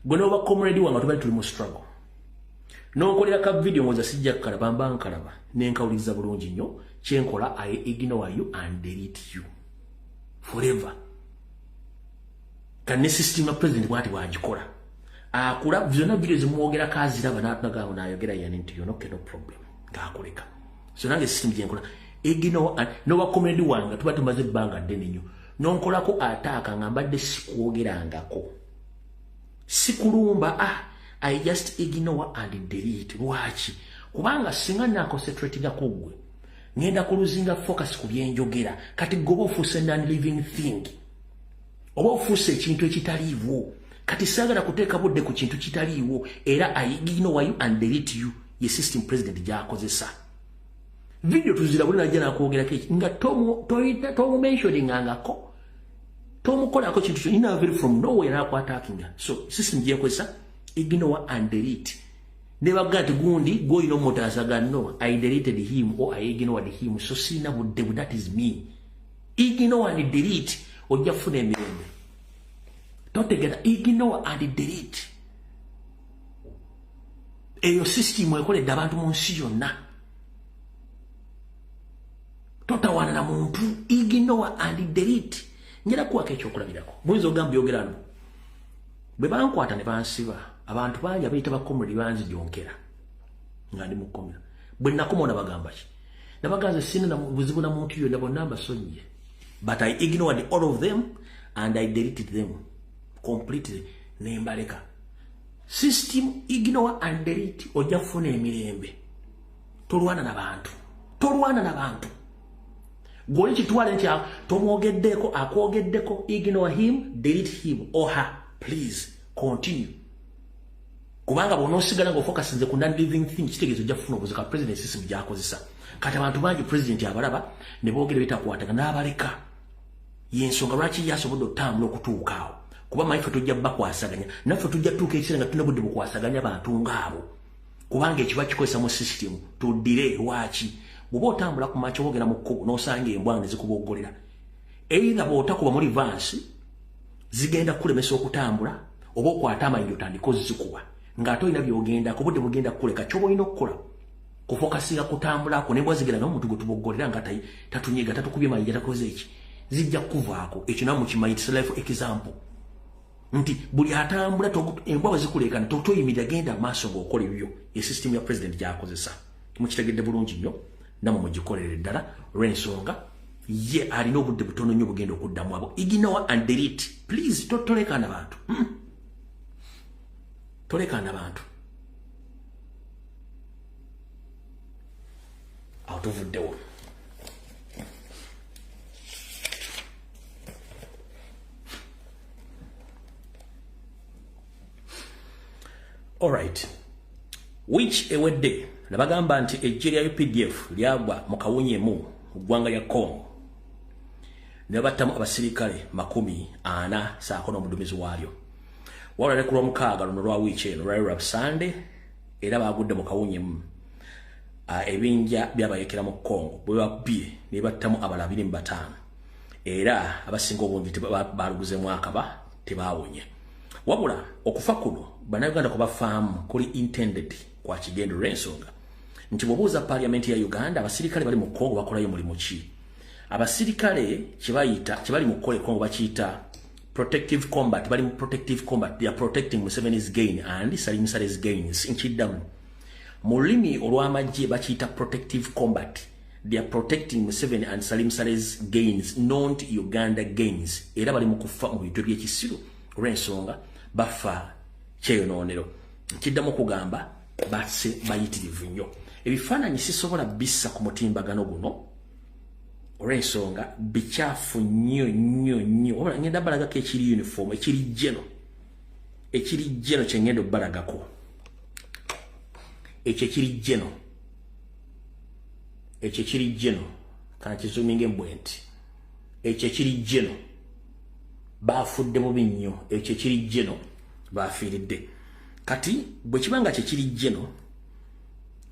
[SPEAKER 1] gwe n'oba comrade wange tubali tuli mu struggle n'onkolera ka video ngoza sijja kukalaba mba nkalaba n'enkawuliriza bulungi nnyo kyenkola I ignore you and delete you forever kane system ya president bwati bwagikola akula byonna video zimwogera kaziraba n'atagawo n'ayogera yani nti no problem ng'akoleka so nange system gyenkola ignore and n'oba comrade wange tuba tumaze ebbanga ddene nnyo n'onkolako ataaka nga mbadde sikwogerangako sikulumba I just ignore and delete lwaki kubanga singa naconcentratinga ku gwe ngenda kuluzinga focus ku byenjogera kati goba ofuuse non-living thing oba ofuuse ekintu ekitaliiwo kati saagala kuteeka budde ku kintu kitaliiwo era I ignore you and delete you ye system president gy'akozesa video tuzira buli najja nakwogerako eki nga tomumentioningangako tomukolako kintu kyo ina very from nowhere akwatakinga so system gyekozesa ignore and delete never got gundi go ino motasaga no I deleted him or I ignored him so sina budde that is me ignore and delete ojja funa emirembe totegera ignore and delete eyo system ekoledde abantu mu nsi yonna totawana na muntu ignore and delete njera kuwako ekyokulabirako muyinza ogamba byogerano bwe bankwata ne bansiba abantu bangi abayita bakomredi banzijonkera nga ndi mukomera bwe nakomona bagamba ki nabaganze sina na buzibu na muntu yonna bonna mbasonyiye but I ignored all of them and I deleted them completely nembaleka system ignore and delete ojja kufuna emirembe tolwana na bantu goli kitwale nti tomwogeddeko akwogeddeko ignore him delete him or her please continue kubanga bonosigala ngo focus nze ku non-living thing kitegezo ojja kufuna obuzika president system gyakozesa kati abantu bangi president abalaba ne boogera bitakwataga n'abaleka yensonga lwaki yasobodde okutambula okutuukaawo kuba maife tujja bakwasaganya naffe tujja tuuka ekiseera nga tulina budde bukwasaganya bantu ng'abo kubanga ekiba kikozesa mu system tuddire waaki bw'oba otambula ku makya wogera mu kkubo n'osanga embwa ne zikuboggolera eyi nga bw'otakuba muri vansi zigenda kukulemesa okutambula oba okwata amayinja otandika ozikuba ng'ate olina by'ogendako budde bugenda kukuleka ky'oba olina okukola kufokasira kutambulako nebwa zigenda n'omuntu gwe tuboggolera nga tatunyiga tatukubye mayinja takoze eki zijja kuvaako ekyo nawe mukimanyi it's life example nti buli atambula embwa bwe zikulekana toyimirira genda maaso ng'okola ebyo esystem ya president gy'akozesa mukitegedde bulungi nnyo namwe mugikolere ddala olw'ensonga ye alina obudde butono nnyo bugenda okuddamu abo ignore and delete please tolekana bantu tolekana bantu awo tuvuddewo alright which ewedde nabagamba nti ejje lya UPDF lyagwa mu kawunyemu mu ggwanga lya Congo ne battamu abasirikale 40 saako n'omuduumizi waalyo wabula ku Lwomukaaga luno lwa wiiki eno lwa Sunday era baagudde mu kawunyemu ebinja byabayekera mu Congo bwe babbye ne battamu abala 25 era abasinga obungi baaluguzeemu akaba tebaawonye wabula okufa kuno bannayuganda kwe bafaamu kuli intended kwa kigendo olw'ensonga nti bw'obuuza parliament ya Uganda abasirikale bali mu Congo bakolayo mulimu ki abasirikale kibali mu kukola Congo bakiyita protective combat bali mu protective combat they are protecting Museveni's gain and Salim Saleh's gains nkiddamu mu lulimi olw'amagye bakiyita protective combat they are protecting Museveni and Salim Saleh's gains not Uganda gains era bali mu kufa mu bintu by'ekisiru olw'ensonga bafa kyeyonoonero nkiddamu kugamba basse bayitirivu nnyo ebifaananyi sisobola bissa ku mutimbagano guno olw'ensonga bikyafu nnyo wabula ngenda balagako ekiri uniform ekiri jeno kyengenda obbalagako ekyo ekiri jeno kankizuminge mbwe nti ekyo ekiri jeno baafudde bubi nnyo ekyo ekiri jeno baafiiridde kati bwe kibanga kyekiri jeno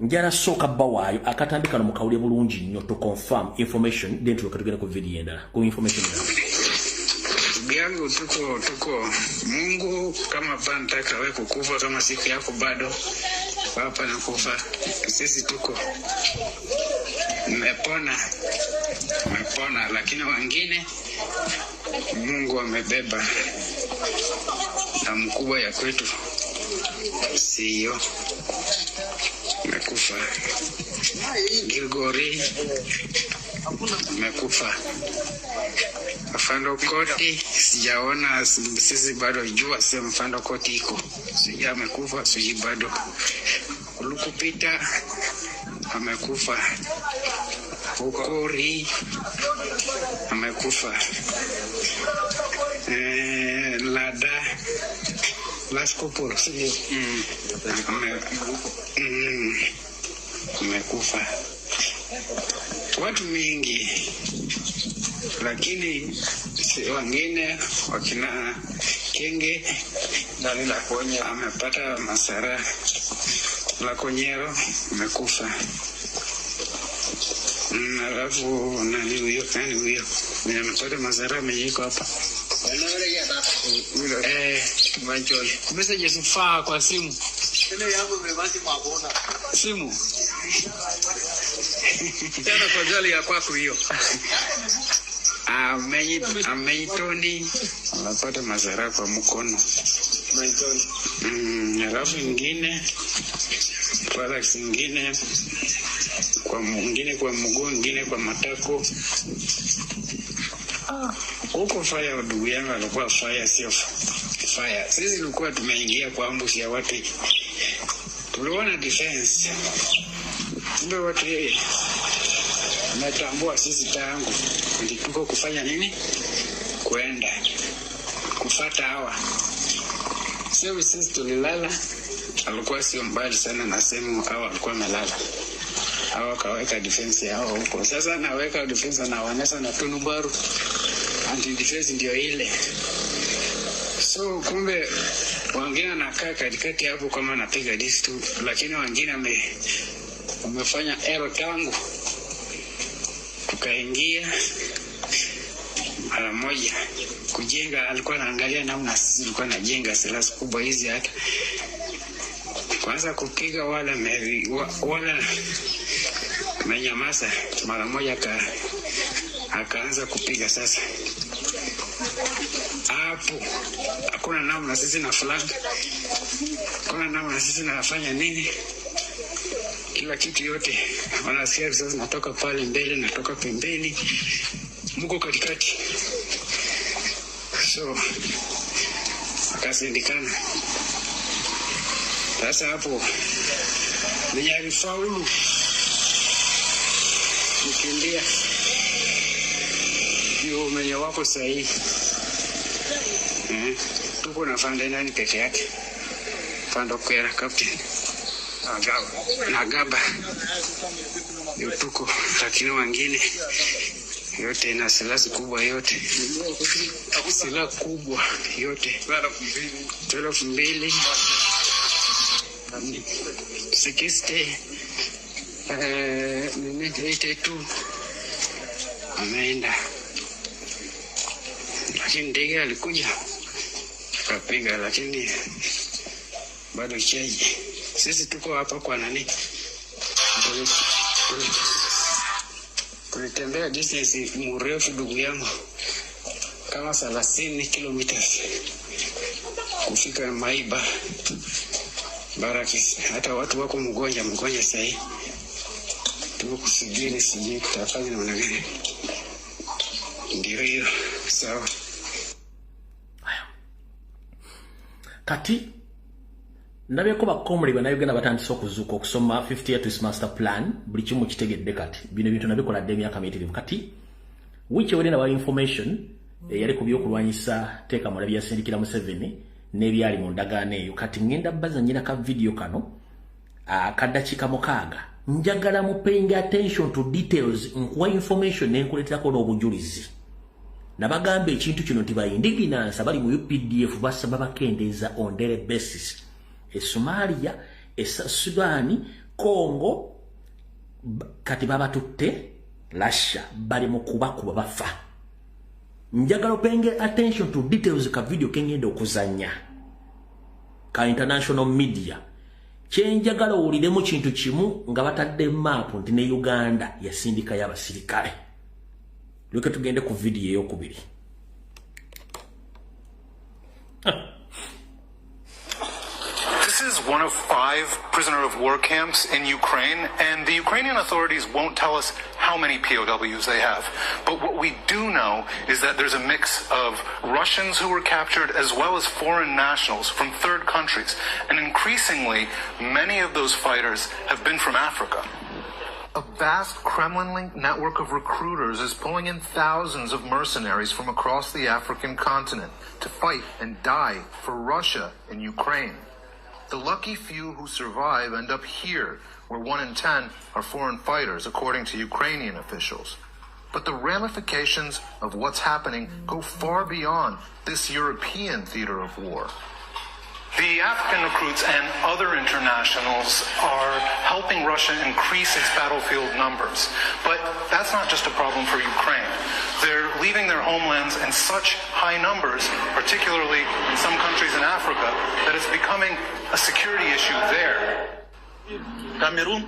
[SPEAKER 1] njala sooka bawaayo akatambikano mu kawulire bulungi nnyo to confirm information then tugenda ku video endala ku information
[SPEAKER 4] yangu tuko Mungu kama pantaka wewe kukufa kama siku yako bado hapa na kufa sisi tuko mmepona lakini wengine Mungu amebeba na mkubwa ya kwetu sio mekufa Gilgori mekufa Mfando Koti sijaona sisi bado jua sema Mfando Koti iko sija amekufa siji bado Lukupita amekufa Ukori amekufa Lada Laskoporo sije amekufa watu mingi lakini wengine wakina Kenge ndani la Konya amepata masara la Konyero amekufa alafu nani huyo amepata masara amejiko hapa Mancholi message sifaa kwa simu ile yangu imebaki mabona simu tena kwa jali ya kwako hiyo ameitoni anapata madhara kwa mkono alafu ingine products ingine kwa mwingine kwa mguu ingine kwa matako huko fire ndugu yangu alikuwa fire sio fire sisi tulikuwa tumeingia kwa ambush ya watu tuliona defense ndio watu natambua sisi tangu ndituko kufanya nini kwenda kufuata hawa sisi tulilala alikuwa sio mbali sana na sehemu hawa alikuwa amelala hawa kaweka defense yao huko sasa naweka defense na wanesa na Tunubaru anti-defense ndio ile. So kumbe wengine anakaa katikati hapo kama anapiga diss tu, lakini wengine wamefanya error tangu tukaingia mara moja kujenga. Alikuwa anaangalia namna sisi tulikuwa najenga silaha kubwa hizi, hata kwanza kupiga wala menyamaza mara moja, akaanza kupiga. Sasa hapo hakuna namna sisi na flag, hakuna namna sisi nafanya nini, kila kitu yote wanasikia. Sasa natoka pale mbele, natoka pembeni, mko katikati. So akasindikana. Sasa hapo mwenye alifaulu kukimbia ndio mwenye wako sahihi. Tuko na fanda nani peke yake, fanda kwera captain na gaba yutuko, lakini wengine yote na silaha kubwa, yote silaha kubwa yote 12 60 82 ameenda, lakini ndege alikuja kapiga, lakini bado chaji. Sisi tuko hapa kwa nani, tulitembea distance mrefu ndugu yangu, kama 30 kilometers kufika Maiba Barakis. Hata watu wako mgonja sahi, tuko kusubiri sijui tutafanya namna gani. Ndio hiyo sawa.
[SPEAKER 1] Kati nabeko bakomuli banayogenda batandise okuzuuka okusoma 50 years master plan, buli kimu kitegedde kati. Bino bintu nabikoladde emyaka mitirivu. Kati wiiki ewedde nawa information yali ku by'okulwanyisa teeka mulabi yasindikira Museveni n'ebyali mu ndagaano eyo. Kati ngenda bazanyira ka video kano akaddakiika 6. Njagala mu paying attention to details, nkuwa information n'enkuleeterako n'obujulizi. Nabagamba ekintu kino nti bayindiginansa bali mu UPDF basaba bakendeeza on daily basis. Somalia, Sudani, Congo, kati babatutte, Russia, bali mu kubakuba bafa. Njagala penge attention to details ka video kengenda okuzanya ka international media. Kyenjagala owuliremu kintu kimu nga batadde map nti ne Uganda yasindika y'abasirikale. Lweke tugende ku video ey'okubiri.
[SPEAKER 5] This is one of 5 prisoner of war camps in Ukraine, and the Ukrainian authorities won't tell us how many POWs they have. But what we do know is that there's a mix of Russians who were captured as well as foreign nationals from third countries. And increasingly, many of those fighters have been from Africa. A vast Kremlin-linked network of recruiters is pulling in thousands of mercenaries from across the African continent to fight and die for Russia in Ukraine. The lucky few who survive end up here, where 1 in 10 are foreign fighters, according to Ukrainian officials. But the ramifications of what's happening go far beyond this European theater of war. The African recruits and other internationals are helping Russia increase its battlefield numbers. But that's not just a problem for Ukraine. They're leaving their homelands in such high numbers, particularly in some countries in Africa, that it's becoming a security issue there. Cameroon.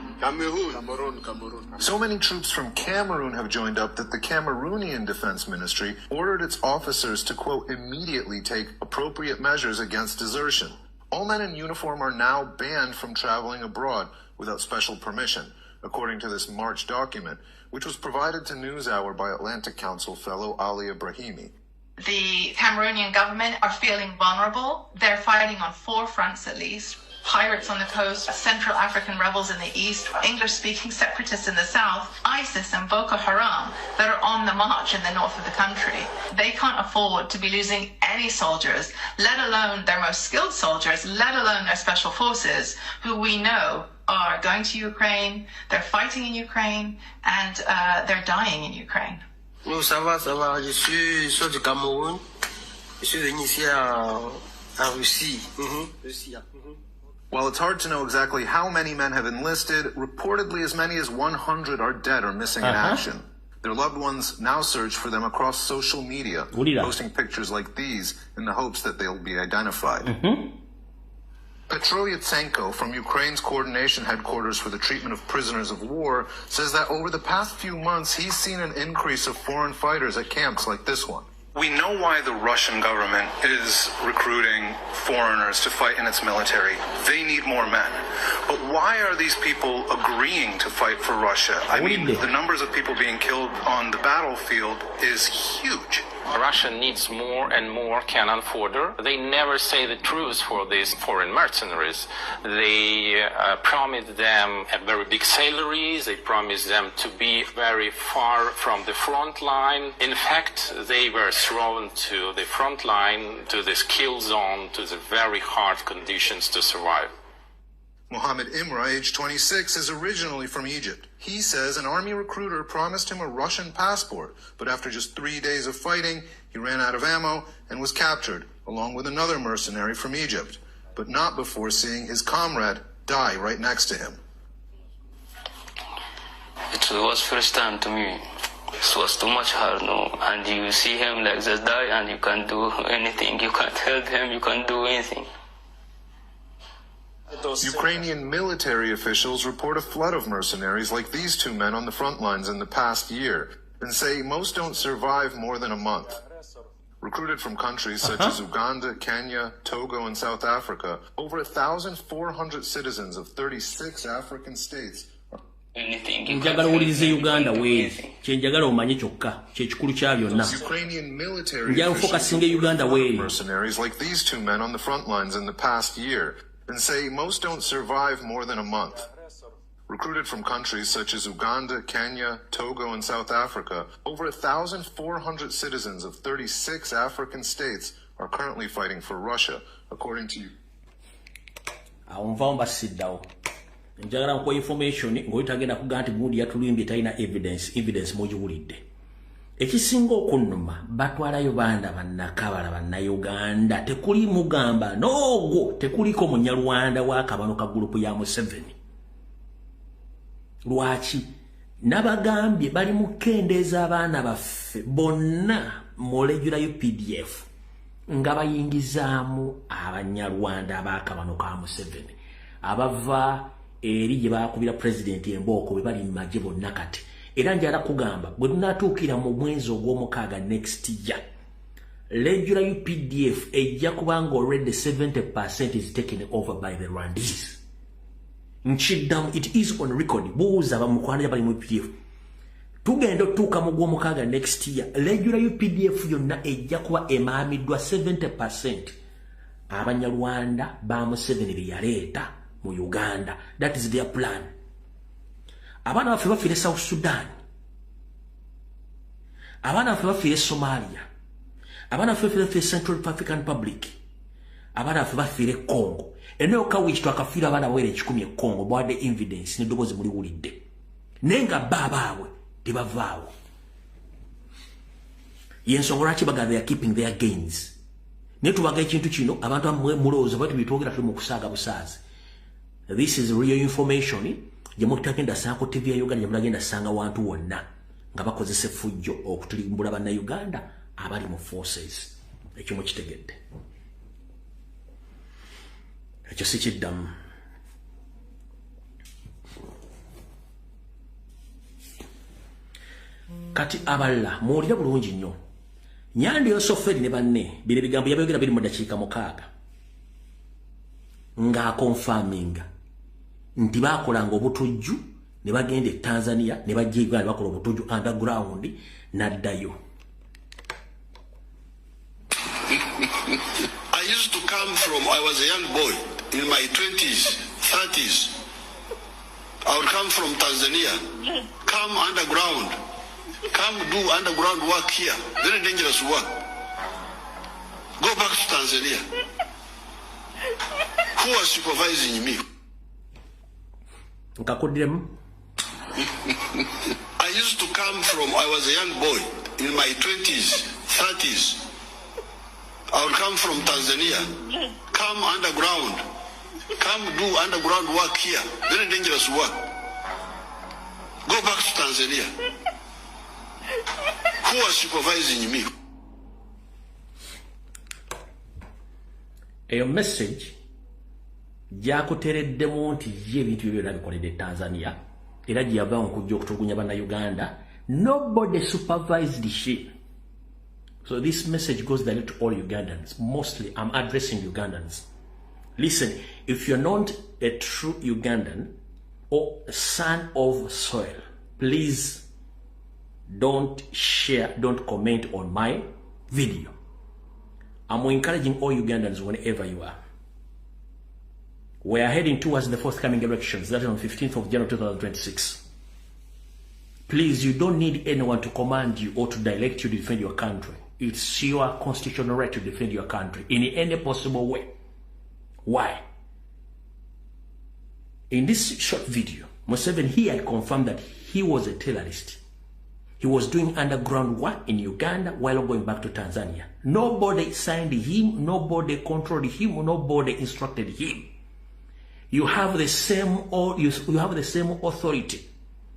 [SPEAKER 5] So many troops from Cameroon have joined up that the Cameroonian Defense Ministry ordered its officers to, quote, immediately take appropriate measures against desertion. All men in uniform are now banned from traveling abroad without special permission, according to this March document, which was provided to NewsHour by Atlantic Council fellow Ali Ibrahimi.
[SPEAKER 6] The Cameroonian government are feeling vulnerable. They're fighting on 4 fronts at least. Pirates on the coast, Central African rebels in the east, English-speaking separatists in the south, ISIS and Boko Haram that are on the march in the north of the country. They can't afford to be losing any soldiers, let alone their most skilled soldiers, let alone their special forces, who we know are going to Ukraine, they're fighting in Ukraine, and they're dying in Ukraine.
[SPEAKER 7] Non, ça va. Je suis du Cameroun. Je suis venu ici en Russie. Russie.
[SPEAKER 5] While it's hard to know exactly how many men have enlisted, reportedly as many as 100 are dead or missing in action. Their loved ones now search for them across social media, posting pictures like these in the hopes that they'll be identified. Petro Yatsenko from Ukraine's coordination headquarters for the treatment of prisoners of war says that over the past few months, he's seen an increase of foreign fighters at camps like this one. We know why the Russian government is recruiting foreigners to fight in its military. They need more men. But why are these people agreeing to fight for Russia? I mean, the numbers of people being killed on the battlefield is huge.
[SPEAKER 8] Russia needs more and more cannon fodder. They never say the truth for these foreign mercenaries. They promise them very big salaries. They promise them to be very far from the front line. In fact, they were thrown to the front line, to this kill zone, to the very hard conditions to survive.
[SPEAKER 5] Mohammed Imra, age 26, is originally from Egypt. He says an army recruiter promised him a Russian passport, but after just 3 days of fighting, he ran out of ammo and was captured, along with another mercenary from Egypt, but not before seeing his comrade die right next to him.
[SPEAKER 9] It was first time to me. It was too much hard, no? And you see him like just die and you can't do anything. You can't help him, you can't do anything.
[SPEAKER 5] Ukrainian military officials report a flood of mercenaries like these two men on the front lines in the past year and say most don't survive more than a month. Recruited from countries such as Uganda, Kenya, Togo, and South Africa, over 1,400 citizens of 36 African states
[SPEAKER 1] njagala owulirize Uganda weeri kyenjagala omanye kyokka kyekikulu kya byonna njagala fokasinga Uganda weeri
[SPEAKER 5] mercenaries like these two men on the front lines in the past year and say most don't survive more than a month. Recruited from countries such as Uganda, Kenya, Togo, and South Africa, over 1,400 citizens of 36 African states are currently fighting for Russia, according to you.
[SPEAKER 1] Njagala nkuwa information ng'oyo tagenda kugamba nti gundi yatulimbye talina evidence mugiwulidde. Ekisinga okunnuma batwalayo banda bannakabala bannayuganda tekuli mugamba n'ogwo tekuliko munyarwanda wa kabano ka gurupu ya Museveni. Lwaki nabagambye bali mukendeeza abaana baffe bonna mu regular UPDF nga bayingizaamu abanyarwanda abakabano ka Museveni abava eri gye bakubira president embooko bwe bali mu magye bonna kati. Era njala kugamba bwe tunatuukira mu mwezi ogw'omukaaga next year regular UPDF ejja kubanga already 70% is taken over by the Rwandese. Nchiddamu, it is on record. Buuza bamukwana bali mu UPDF. Tugenda otuuka mu gw'omukaaga next year regular UPDF yonna ejja kuba emaamiddwa 70% abanyarwanda ba Museveni be yaleeta mu Uganda. That is their plan. Abana baffe bafiire South Sudan. Abana baffe bafiire Somalia. Abana baffe bafiire Central African Republic. Abana baffe bafiire Congo. Eneo kawichi twakafiira abana bawere 10 Congo bwadde evidence n'eddoboozi muli wulidde. Nenga baabwe tebavaawo. Yensonga lwaki baga they are keeping their gains. Ne tubaga ekintu kino abantu amwe mulowooza bati bitwogera tuli mu kusaaga busaazi. This is real information. Jemutagenda sako TV ya Uganda jemutagenda sanga wantu wonna nga bakozese fujjo okutulimbula banna Uganda abali mu forces. Ekyo mukitegedde. Ekyo sikiddamu. Kati abalala muwulire bulungi nnyo. Nyandi Yosoferi ne banne bino ebigambo yabyogera biri mu dakiika 6 nga confirming nti bakolanga obutujju ne bagenda e Tanzania ne bajja Uganda bakola obutujju underground naddayo.
[SPEAKER 10] I used to come from, I was a young boy in my 20s, 30s. I would come from Tanzania, come underground, come do underground work here, very dangerous work. Go back to Tanzania. Who was supervising me?
[SPEAKER 1] Nkakudiremu.
[SPEAKER 10] I used to come from, I was a young boy in my 20s, 30s. I will come from Tanzania. Come underground. Come do underground work here. Very dangerous work. Go back to Tanzania. Who was supervising me?
[SPEAKER 1] A message gyakutereddemu nti ye ebintu byo byonna bikoledde Tanzania era gyava nkujja okutulugunya bannayuganda. Nobody supervised she. So this message goes direct to all Ugandans. Mostly I'm addressing Ugandans. Listen, if you're not a true Ugandan or a son of soil, please don't share, don't comment on my video. I'm encouraging all Ugandans whenever you are. We are heading towards the forthcoming elections, that is on 15th of January 2026. Please, you don't need anyone to command you or to direct you to defend your country. It's your constitutional right to defend your country in any possible way. Why? In this short video, Museveni, he had confirmed that he was a terrorist. He was doing underground work in Uganda while going back to Tanzania. Nobody signed him, nobody controlled him, nobody instructed him. You have the same authority,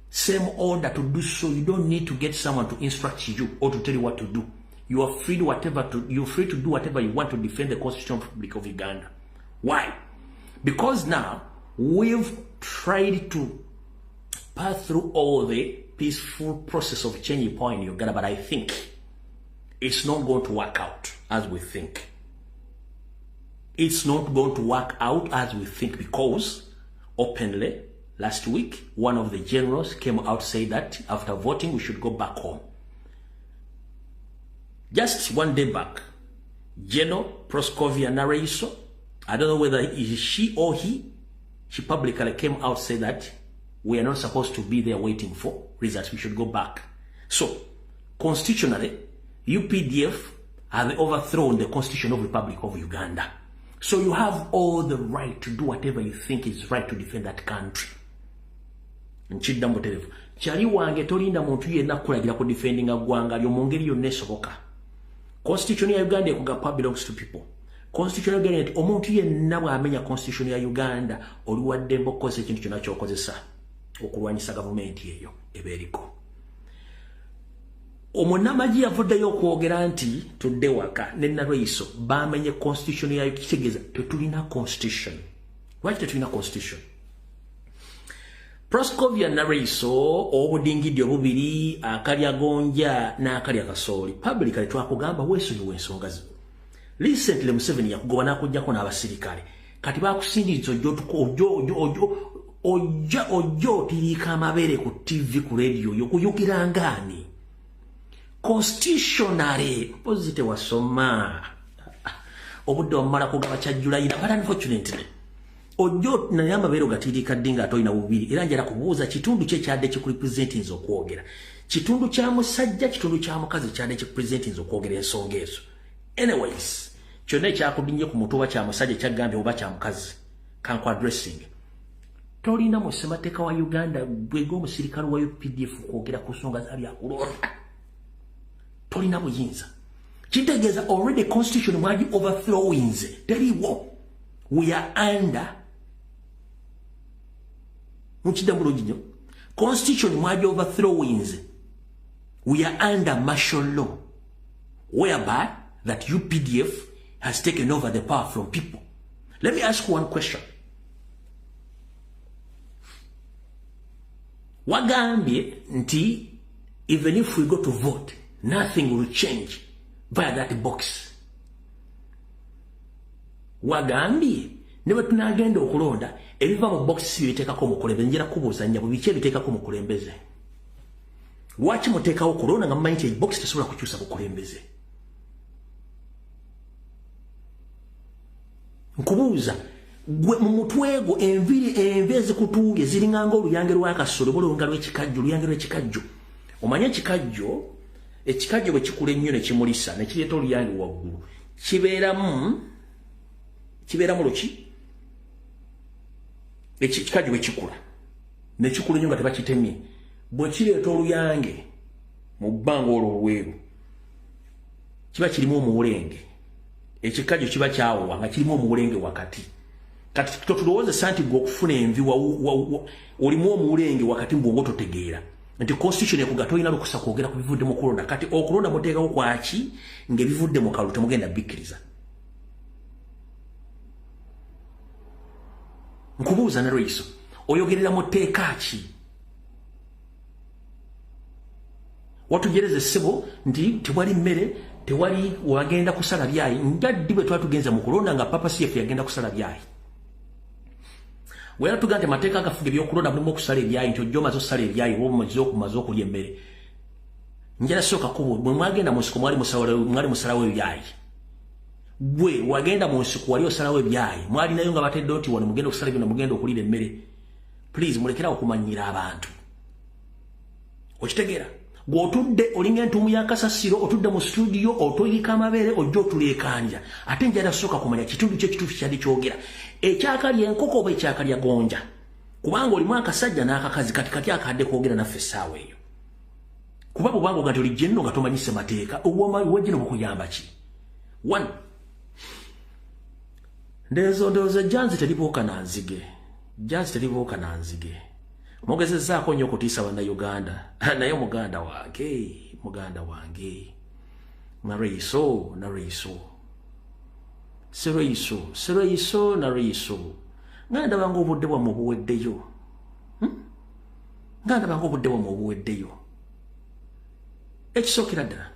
[SPEAKER 1] same order to do so. You don't need to get someone to instruct you or to tell you what to do. You are free to you're free to do whatever you want to defend the Constitution of the Republic of Uganda. Why? Because now we've tried to pass through all the peaceful process of changing power in Uganda, but I think it's not going to work out as we think. It's not going to work out as we think because openly last week, one of the generals came out to say that after voting, we should go back home. Just one day back, General Proskovia Nareiso, I don't know whether it is she or he, she publicly came out to say that we are not supposed to be there waiting for results. We should go back. So, constitutionally, UPDF have overthrown the Constitution of the Republic of Uganda. So you have all the right to do whatever you think is right to defend that country. Nchidda mbuterevu. Chali wange tolinda muntu yenna kulagira ku defending agwanga lyo mungeri yonna esoboka. Constitution ya Uganda ekugapa belongs to people. Constitution ya Uganda omuntu yenna bw'amenya Constitution ya Uganda oliwadde mbokoze ekintu kyonna ky'okozesa okulwanyisa gavumenti eyo ebeeriko. Omunamaji yavuddeyo okwogera nti tudde waka ne Nareiso bamenye Constitution yayo kitegeeza tetulina Constitution. Lwaki tetulina Constitution? Proskovia Nareiso obudingidde obubiri akalya gonja n'akalya kasooli publicly twakugamba weesonyiwa ensonga zino. Recently Museveni yakugoba n'akuggyako n'abasirikale kati baakusindiriza ojja otiriika amabere ku TV ku radio yokuyugira ngaani. Constitutionally, posite wasoma. Obudde wamala kugaba kyajjula ina, but unfortunately. Ojo na yamba bero gatirika dinga atoina bubiri. Era njala kubuuza kitundu kye kyadde kikurepresent nzo kwogera. Kitundu kya musajja, kitundu kya mukazi kyadde kikurepresent nzo kwogera ensonga ezo. Anyways, kyonna ekyakudinye ku mutuba kya musajja kyagambye oba kya mukazi. Kanku addressing. Tolina mu ssemateeka wa Uganda bwego omusirikale wa UPDF kwogera ku nsonga za byakulonda. Tolina buyinza. Kitegeeza already constitution mwaji overthrowings. Teriwo. We are under mukidambulo ginyo. Constitution mwaji overthrowings. We are under martial law. Whereby that UPDF has taken over the power from people. Let me ask one question. Wagambye nti even if we go to vote, nothing will change via that box. Wagambye ne tunagenda okulonda ebiva mu box biteekako mukulembeze njira kubuuza nyabo biche biteekako mukulembeze. Lwaki muteekawo okulonda nga mumanyi nti box tesobola kukyusa bukulembeze? Nkubuuza gwe mu mutwego enviri enveze kutuulye ziringanga oluyange lw'akasolo bulunga lw'ekikajjo oluyange lw'ekikajjo. Omanye ekikajjo bwe kikula ennyo ne kimulisa ne kireeta oluyange waggulu kibeeramu luki? Ekikajjo bwe kikula ne kikula nnyo nga tebakitemye bwe kireeta oluyange mu bbanga olweru kiba kirimu omuwulenge ekikajjo kiba kyawowa nga kirimu omuwulenge wakati kati totulowooza santi gwe okufuna envi olimu omuwulenge wakati mbwongo totegeera nti constitution ekuga tolina lukusa kwogera ku bivudde mu kulonda kati okulonda muteekawo kwaki ng'ebivudde mu kalulu temugenda bikkiriza nkubuuza ne Loiso oyogerera mu tteeka ki watugereze ssebo nti tewali mmere tewali wagenda kusala byayi njaddi bwe twali tugenza mu kulonda nga papa CF yagenda kusala byayi wera tugante mateeka agafuga ebyokulonda mulimu okusala ebyayi nti ojja omaze okusala ebyayi oba omaze okulya emmere njala sooka kubo bwe mwagenda mu nsiko mwali musalawo ebyayi bwe wagenda mu nsiko wali osalawo ebyayi mwalinayo nga bateddewo nti wano mugenda okusala byonna mugenda okuliira emmere please mulekera okumanyira abantu okitegeera gw'otudde olinga entuumu ya kasasiro otudde mu studio otoyika amabeere ojja otuleekanja ate njala sooka kumanya kitundu ky'ekituufu kyali kyogera ekyakalya enkoko oba ekyakalya gonja kubanga olimu akasajja n'akakazi kati akadde kwogera naffe essaawa eyo kuba bwobanga ogati olijje nno nga tomanyise mateeka wejjeno bukuyamba ki one ndowooza janzi teribuuka na nzige mugezezzaako nnyo okutiisa bannayuganda naye muganda wange Nareiso nga ndabanga obudde bwammwe obuweddeyo ekisookera ddala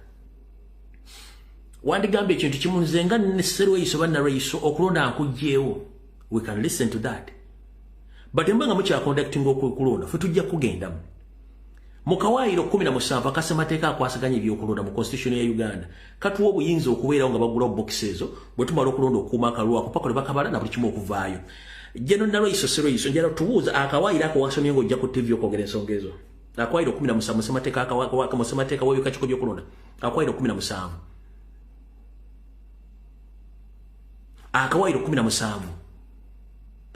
[SPEAKER 1] wandigamba ekintu kimu nze nga ne Nareiso bannareiso okulonda nkugjeewo we can listen to that but mbanga mukyakonductinga okulonda fe tujja kugendamu mu kawaayiro 17 akasemateeka akwasaganya ebyokulonda mu constitution ya Uganda katuwa obuyinza okubeerawo nga bagula box ezo bwe tumala okulonda okuuma akalulu akupaka lwe bakabala na buli kimu okuvaayo jeno Nareiso njala tubuuza akawaayiro ako wasomye ng'ojja ku TV okwogera ensonga ezo akawaayiro 17 mu ssemateeka w'ebika kiko by'okulonda akawaayiro 17 akawaayiro 17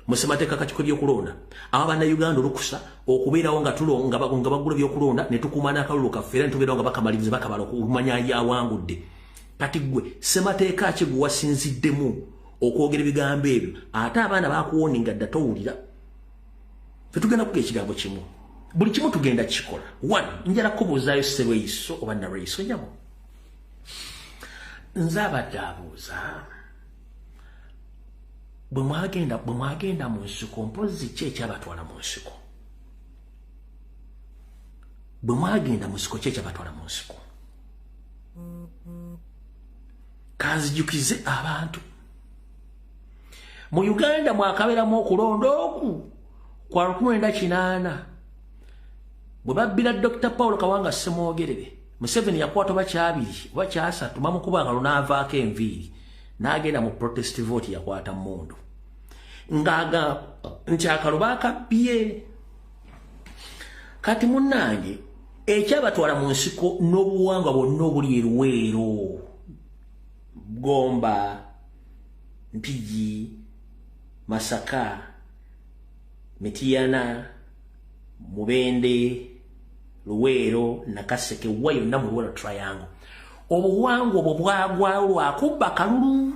[SPEAKER 1] musemateeka kakiko byokulonda aba bannayuganda olukusa okubeerawo nga bagula byokulonda ne tukuuma n'akalulu kaffe era ne tubeerawo nga bakamaliriza bakabala okumanya yawangudde kati gwe ssemateeka ki gwe wasinziddemu okwogera ebigambo ebyo ate abaana bakuwoninga dda towulira fe tugenda kuga ekigambo kimu buli kimu tugenda kikola one njala kubuuzaayo Nareiso oba Nareiso nyabo nze abadde abuuza bwe mwagenda mu nsiko mpozi ki ekyabatwala mu nsiko kanzijukize abantu mu Uganda mwakabeeramu okulonda oku kwa 1980 bwe babbira Dr. Paul Kawanga Ssemwogerere Museveni yakwata oba kyabiri oba kyasatu bamukuba nga lunaavaako enviiri n'agenda mu protest vote yakwata mmundu ngaga nti akaluba akabbye kati munnange ekyabatwala mu nsiko n'obuwangwa bwonna obuli eruweero Gomba Mpigi Masaka Mityana Mubende Luweero Nakaseke wa yonna mu Luweero Triangle obuwangwa obwo bwagwawo lwakubba kalulu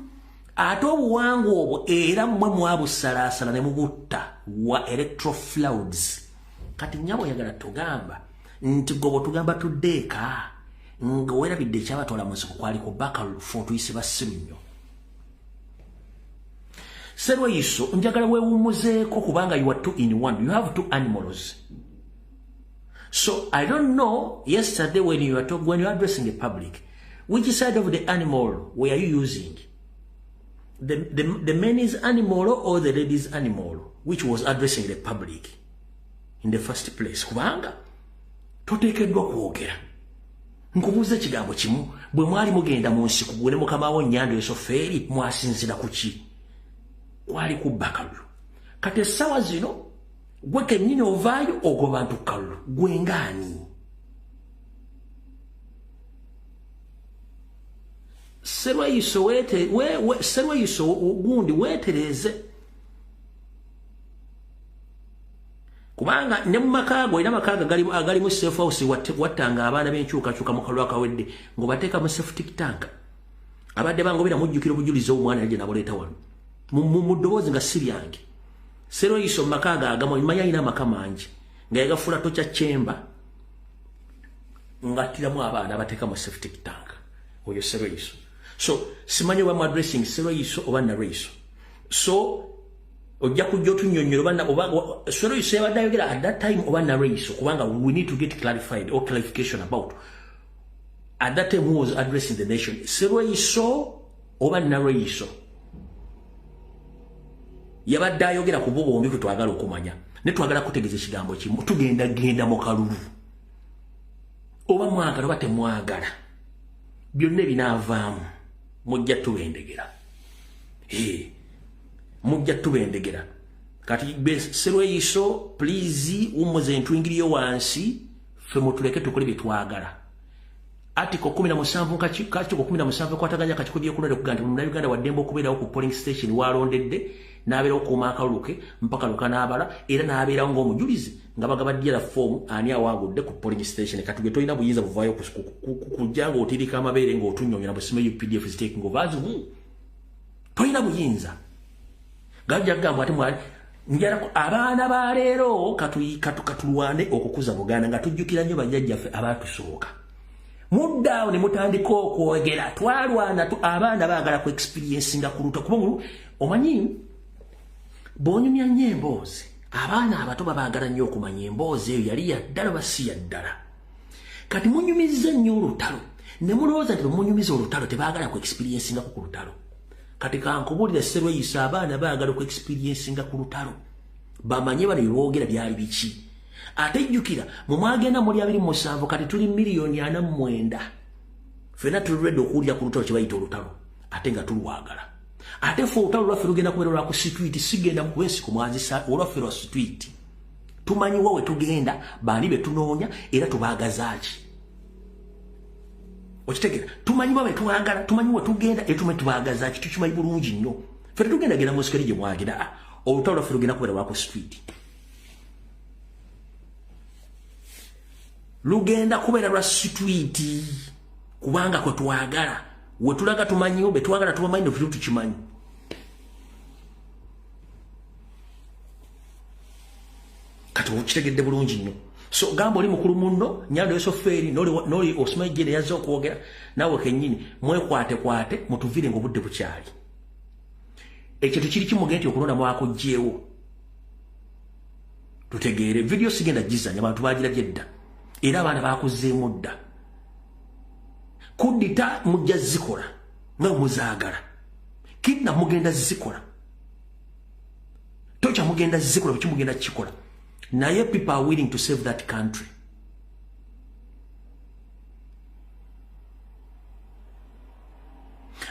[SPEAKER 1] ate obuwangwa obwo era mmwe mwabusalaasala ne mubutta wa electoral frauds kati nnyabo oyagala tugamba nti gwe tugamba tuddeeka nga weerabidde ekyabatwala mu nsiko kwali kubba kalulu fe otuyise basiru nnyo Nareiso njagala weewummuzeeko kubanga you are two in one, you have two animals. So I don't know yesterday when you are addressing the public, which side of the animal were you using? The man's animal or the lady's animal, which was addressing the public in the first place? Kubanga toteekeddwa kwogera. Nkubuuza ekigambo kimu bwe mwali mugenda mu nsiko gwe ne mukamawo Nnyando Esofeeri mwasinzira ku ki? Kwali kubba kalulu. Kati essaawa zino gwe kennyini ovaayo ogoba ntu kalulu gwe ngaani? Nareiso gundi weetereze kubanga ne mu makago ina makaga gali mu safe house wattanga abaana b'enkyuka kyuka mu kalwa kawedde ngo bateeka mu septic tank abadde bangobera mujjukira obujulizo omwana yaje naboleeta wano mu ddoboozi nga si lyange Seroyiso makaga agamo imanya ina makamanji nga yagafula tocha chamber ngatiramu abaana bateeka mu septic tank oyo Seroyiso so simanyi wa addressing Seroyiso oba Nareyiso so ojja kujja otunyonyero bana oba Seroyiso yabadde ayogera at that time oba Nareyiso kubanga we need to get clarified or clarification about at that time who was addressing the nation Seroyiso oba Nareyiso yabadde ayogera ku bo bombi kwe twagala okumanya ne twagala kutegeeza ekigambo kimu tugenda mu kalulu oba mwagala oba temwagala byonna binaavaamu mujja tubendegera mujja tubendegera kati Seroyiso please umuze ntwingiriyo wansi ffe mutuleke tukole bye twagala Article 17 kachiko 17 kwataganya kachiko byekulole kuganda mu Uganda wadembo okubeerawo ku polling station walondedde n'abeera okuuma akaluke mpaka lukanabala era n'abeera ng'omujulizi nga bagabadde form ani awagudde ku polling station katubye toyina buyinza buvaayo kujja ng'otirika amabeere ng'otunyonyola busime UPDF is taking over toyina buyinza gajja gamba ate mwali njala abaana ba leero katulwane okukuza Buganda nga tujjukira nnyo bajjajjaffe abaatusooka muddawo ne mutandika okwogera twalwana abaana baagala ku experience nga kuluta kubanga omanyi bonyumya nnyo emboozi abaana abato babaagala nnyo okumanya emboozi eyo yali yaddala basi yaddala kati munyumiza nnyo olutalo ne mulowooza nti bemunyumiza olutalo tebaagala ku experience nga ku lutalo kati kankubulira Seroyiso abaana baagala ku experience nga ku lutalo bamanye bano boogera byali biki ate jjukira mu mwagenda muri 27 kati tuli miliyoni 49 fena tulredde okuwulira ku lutalo kye bayita olutalo ate nga tulwagala ate fo olutalo lwaffe lugenda kubeera lwa ku street sigenda mu kwensi ku mwazisa olwaffe lwa street tumanyi wawe tugenda baani be tunoonya era tubaagazaaki okitegera tumanyi wawe twagala tumanyi we tugenda era tumanyi tubaagazaaki tukimanyi bulungi nnyo ffe tetugendagenda mu sikeri gye mwagenda olutalo lwaffe lugenda kubeera lwa ku street lugenda kubeera lwa street kubanga kwe twagala we tulaga tumanyiwo be twagala tubamanyi ne tukimanyi kati okitegedde bulungi nnyo so gamba oli mukulu munno Nyando Yosoferi noli Osman Jene yazze okwogera naawe kennyini mwekwatekwate mutuvire ng'obudde bukyali ekintu kiri kimugenda nti okulonda mwakugjeewo tutegeere video sigenda gizanya abantu bagira byedda era abaana bakuzeemu dda kudita mujja zikola nga muzaagala kidna mugenda zikola tocha mugenda zikola biki mugenda kikola naye people are willing to save that country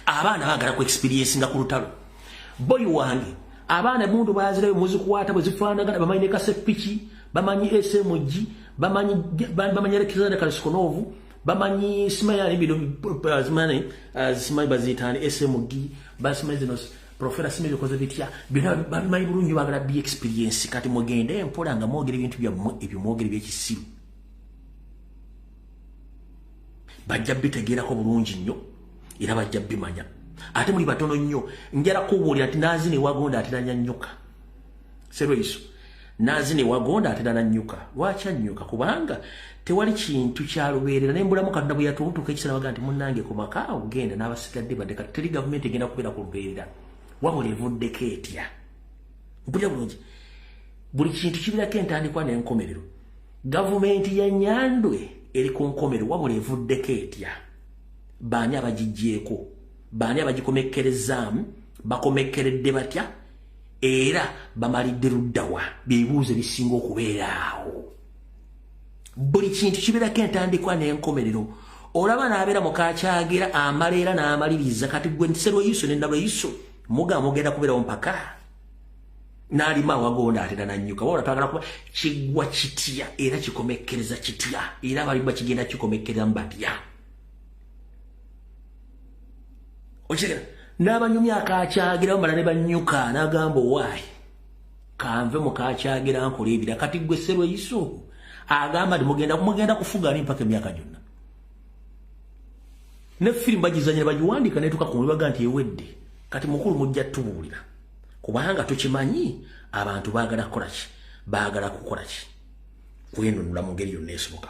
[SPEAKER 1] abaana baagala ku experience nga ku lutalo boy wange abaana mundu baazirayo muzikwata bwe zifaanagana bamanyi ne kasepiki bamanyi SMG bamanyi Alexander Kalishkonovu bamanyi simayani bino simayi bazitani SMG basimayi zino profera simayi koze bitya bino bamanyi bulungi bagala bi experience kati mugende empola nga mwogera ebintu byammwe ebyo mwogera ebyekisiru bajja bitegeerako bulungi nnyo era bajja bimanya ate muli batono nnyo njala kubuulira ati naazi ne wagonda ate nanyanyuka Seroyiso naazi ne wagonda ate nanyanyuka lwaki anyuka kubanga tewali kintu kyalubeerera nembulamu kadda bwe yatuutuka ekisana baga nti munnange ku maka ogenda n'abasigadde badde kati teri gavumenti egenda kubeera ku lubeerera wabula evuddeko etya mpulira bulungi buli kintu kibirako entandikwa n'enkomerero gavumenti ya Nyandwe eri ku nkomerero wabula evuddeko etya baani abagijjeeko baani abagikomekkerezaamu bakomekkeredde batya era bamalidde luddawa byebuuzo ebisinga okubeeraawo buli kintu kibeerako entandikwa n'enkomerero olaba n'abeera mukakyagira amala era n'amaliriza kati gwe Seroyiso ne Nareyiso mugenda kubeerawo mpaka n'alima awagonda ate nananyuka wabula twagala kuba kiggwa kitya era kikomekkereza kitya era abalibwa kigenda kikomekkereramu batya okitegeera n'abanyumya akakyagira bamala ne banyuka n'agamba owaayi kanve mukakyagira nkola ebira kati gwe Serweyiso agamba mugenda kufuga ali mpaka emyaka gyonna ne film bagizanya bagiwandika netuka ku mubaga nti ewedde kati mukulu mujja tubuulira kubanga tukimanyi abantu baagala kukola ki baagala kukola ki kwenunula mu ngeri yonna esoboka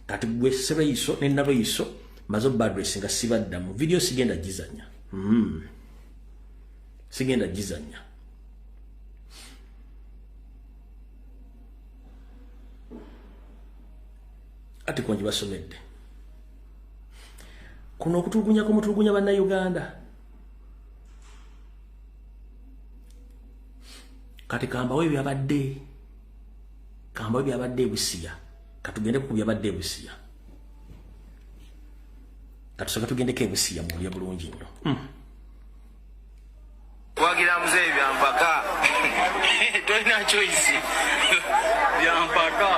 [SPEAKER 1] kati gwe Serweyiso ne Nalweyiso mazo badress nga sibadda mu video sigenda gizanya sigenda gizanya ati konji basomedde kuno okutulugunya banna Uganda kati kambawe byabadde Busia katugende ku byabadde Busia katusoka tugendeko Busia mu bya bulungi nnyo
[SPEAKER 7] wagira mzee byampaka tolina choice byampaka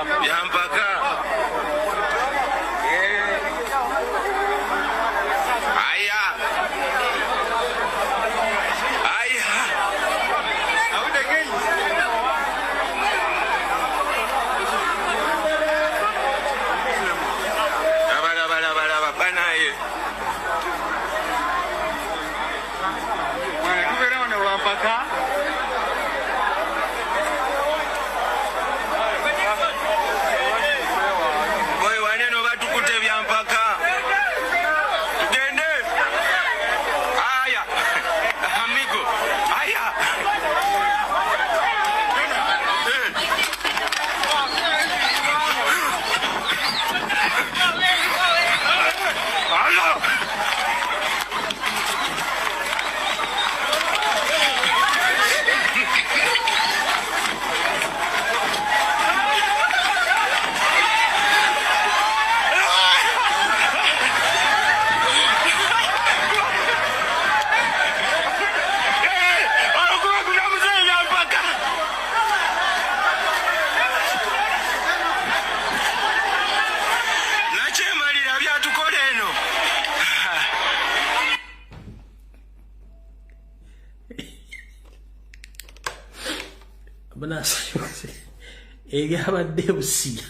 [SPEAKER 1] ebyabadde Busia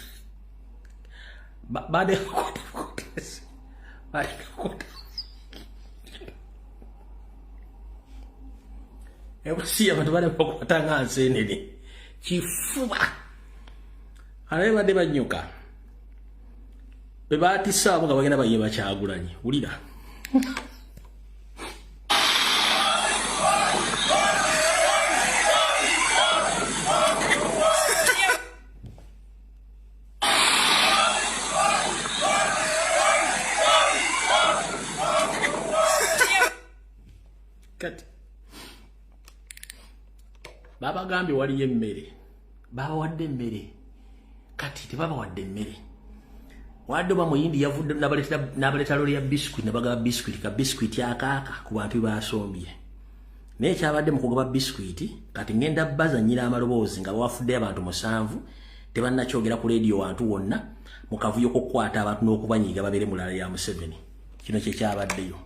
[SPEAKER 1] baada Busia abantu bale pokwatanga nsenene kifuba ale badde banyuka bebatisa nga bagenda bayeba Kyagulanyi ulira Baba gambi waliyo emmere baba wadde emmere kati tebaba wadde emmere wadde ba muyindi yavudde nabaleta lori ya biscuit nabaga biscuit ka biscuit akaaka ku bantu basombye naye kyabadde mu kugaba biscuit kati ngenda bazanyira amaloboozi nga bawafudde abantu 7 tebannakyogera ku radio wantu wonna mukavuyo kokwata abantu n'okubanyiga babere mulala ya Museveni kino kye kyabaddeyo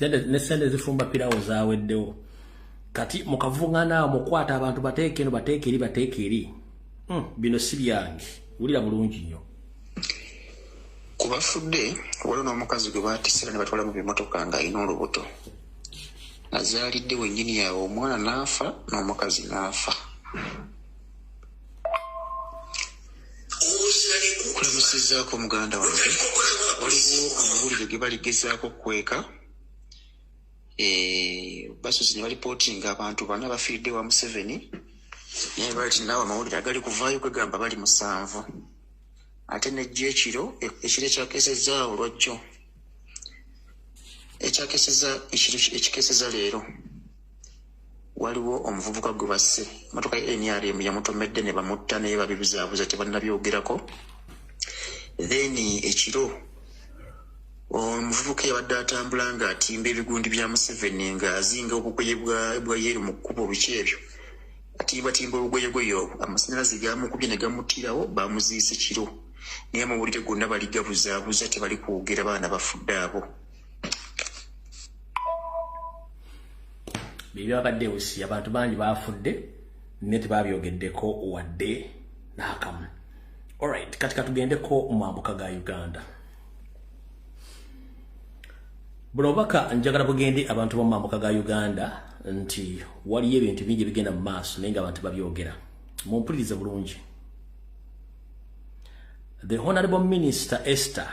[SPEAKER 1] Nesende zifumba pirawo zaweddewo kati mukavungana mukwata abantu bateekeri bino si byange ulira bulungi nnyo
[SPEAKER 4] kubafudde waliwo n'omukazi gwe baatisira ne batwala mu bimotoka nga alina olubuto azaalidde wennyini yawe omwana n'afa n'omukazi n'afa
[SPEAKER 11] nkubuulizaako muganda wange waliwo amawulire ge baligezaako kweka basozi ne balipootinga abantu bana bafiiridde wa Museveni naye bati naawe amawulire agali kuvaayo kwegamba bali 7 ate nejja ekiro ekyakeseza olwajjo ekikeseza leero waliwo omuvubuka gwe basse motoka ya NRM yamutomedde ne bamutta naye babibuzaabuza tebannabyogerako then ekiro omuvubuka yabadde atambula ng'atimba ebigundi bya Museveni ng'azinga obugoye bwa Yeri mu kkubo biki ebyo atimbatimba obugoyegoye obwo amasannyalaze gamukubye ne gamuttirawo bamuziise kiro naye amawulire gonna bali gabuzaabuza tebali kwogera baana bafudde abo
[SPEAKER 1] byabadde osi abantu bangi bafudde ne tebabyogeddeko wadde n'akamu. Alright, katika tugendeko mambuka ga Uganda. Bulobaka njagala bugende abantu ba mambuka ga Uganda nti waliyo ebintu bingi bigenda mu maaso naye abantu babyogera. Mumpulirize bulungi. The Honorable Minister Esther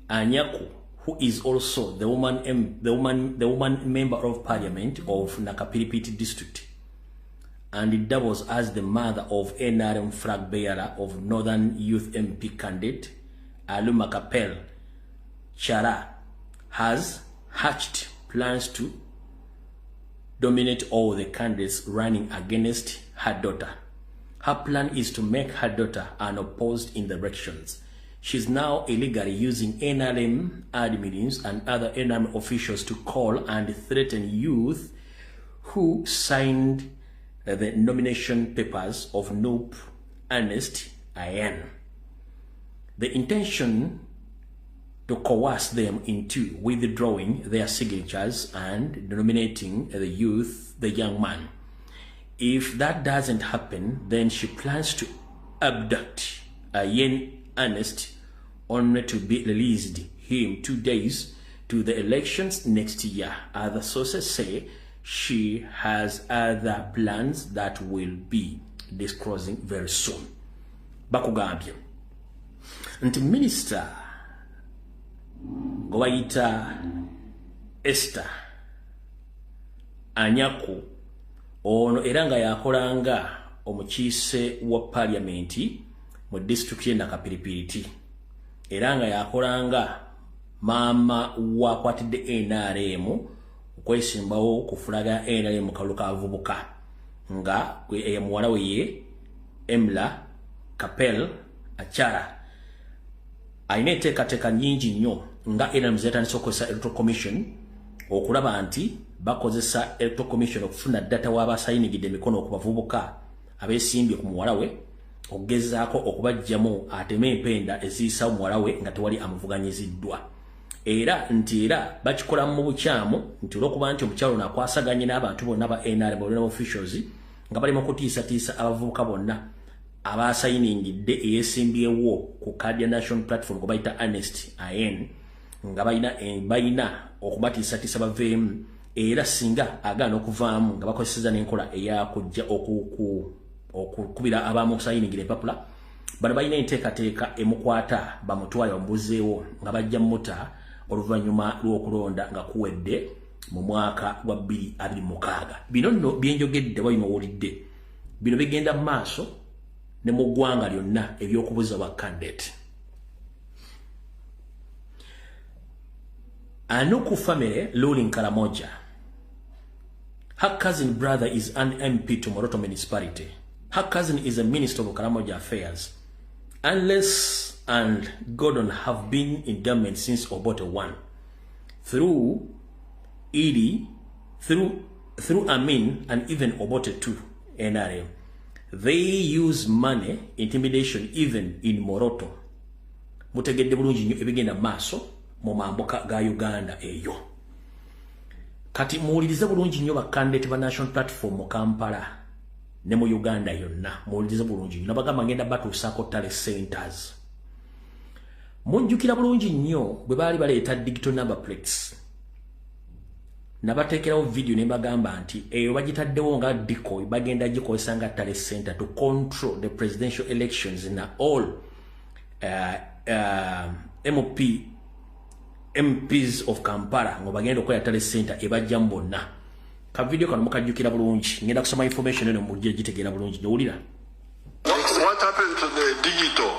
[SPEAKER 1] Anyaku, who is also the woman member of Parliament of Nakapiripiti district, and it doubles as the mother of NRM flag bearer of Northern Youth MP candidate Aluma Kapel Chara, has hatched plans to dominate all the candidates running against her daughter. Her plan is to make her daughter unopposed in the elections. She's now illegally using NRM admins and other NRM officials to call and threaten youth who signed the nomination papers of Nope Ernest Ayen. The intention to coerce them into withdrawing their signatures and nominating the young man. If that doesn't happen, then she plans to abduct Ayen Ernest only to be released him 2 days to the elections next year. Other sources say she has other plans that will be disclosing very soon. Bakugambye nti minister Gowaita Esther Anyaku ono eranga yakolanga omukiise wa parliamenti mu district ye Nakapiripiti eranga yakolanga mama wakwatidde NRM okwesimbawo kufulaga NRM kaluka avubuka nga muwala we ye Emla Kapel Achara ayina enteekateeka nyingi nnyo nga NRM zetandise okukozesa Electoral Commission okulaba nti bakozesa Electoral Commission okufuna data w'abasayinigidde emikono okubavubuka abeesimbye ku muwala we okugezaako okubajjamu ateme empenda eziyisa muwala we nga tewali amuvuganyiziddwa era bakikola mu bukyamu nti olwokuba nti omukyalo nakwasaganye n'abantu bonna ba NRM officials nga bali mu kutiisatiisa abavubuka bonna abasayiningidde eyeesimbyewo ku Cardia National Platform gwe bayita Ernest Ayen nga balina okubatiisatiisa baveemu era singa agaana okuvaamu nga bakozeseza n'enkola eyakujja okukubira abamusayiningira empapula bano balina enteekateeka emukwata bamutwale bamubuzeewo nga bajja mmuta oluvannyuma lw'okulonda nga kuwedde mu mwaka gwa 2026. Bino nno byenjogedde babimawulidde bino bigenda mu maaso ne mu ggwanga lyonna ebyokubuza ba candidate. Anuku family ruling Karamoja. Her cousin brother is an MP to Moroto municipality. Her cousin is a minister of Karamoja affairs. Unless and Gordon have been in government since Obote 1. Through Edie, through Amin, and even Obote 2 NRM. They use money, intimidation, even in Moroto. Mutegedde bulungi nnyo ebigenda maaso mu mambuka ga Uganda eyo. Kati muwulirize bulungi nnyo bakandidate ba National Platform mu Kampala ne mu Uganda yonna. Muwulirize bulungi nnyo nabagamba ngenda batuusaako tale centers. Munjukira bulungi nnyo bwe baali baleeta digital number plates. Nabatekerawo video ne bagamba nti eyo bagitaddewo nga decoy bagenda gikozesa nga tale center to control the presidential elections in all MPs of Kampala ngo bagenda okola tale center ebajja mbonna ka video kano mukajjukira bulungi ngenda kusoma information eno mujje gitegeera bulungi nyowulira.
[SPEAKER 10] What happened to the digital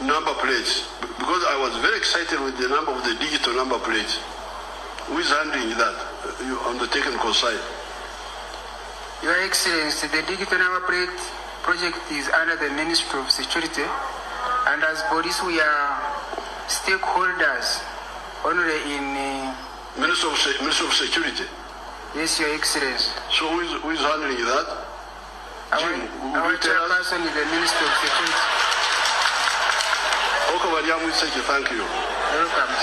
[SPEAKER 10] number plates? Because I was very excited with the number of the digital number plates. Who is handling that on the technical side?
[SPEAKER 4] Your Excellency, the digital number plate project is under the Ministry of Security, and as police we are stakeholders only in
[SPEAKER 10] Ministry of Security.
[SPEAKER 4] Yes, Your Excellency.
[SPEAKER 10] So who is handling that?
[SPEAKER 4] Our chairperson is the Ministry of Security.
[SPEAKER 10] Okay, thank you.
[SPEAKER 4] Welcome.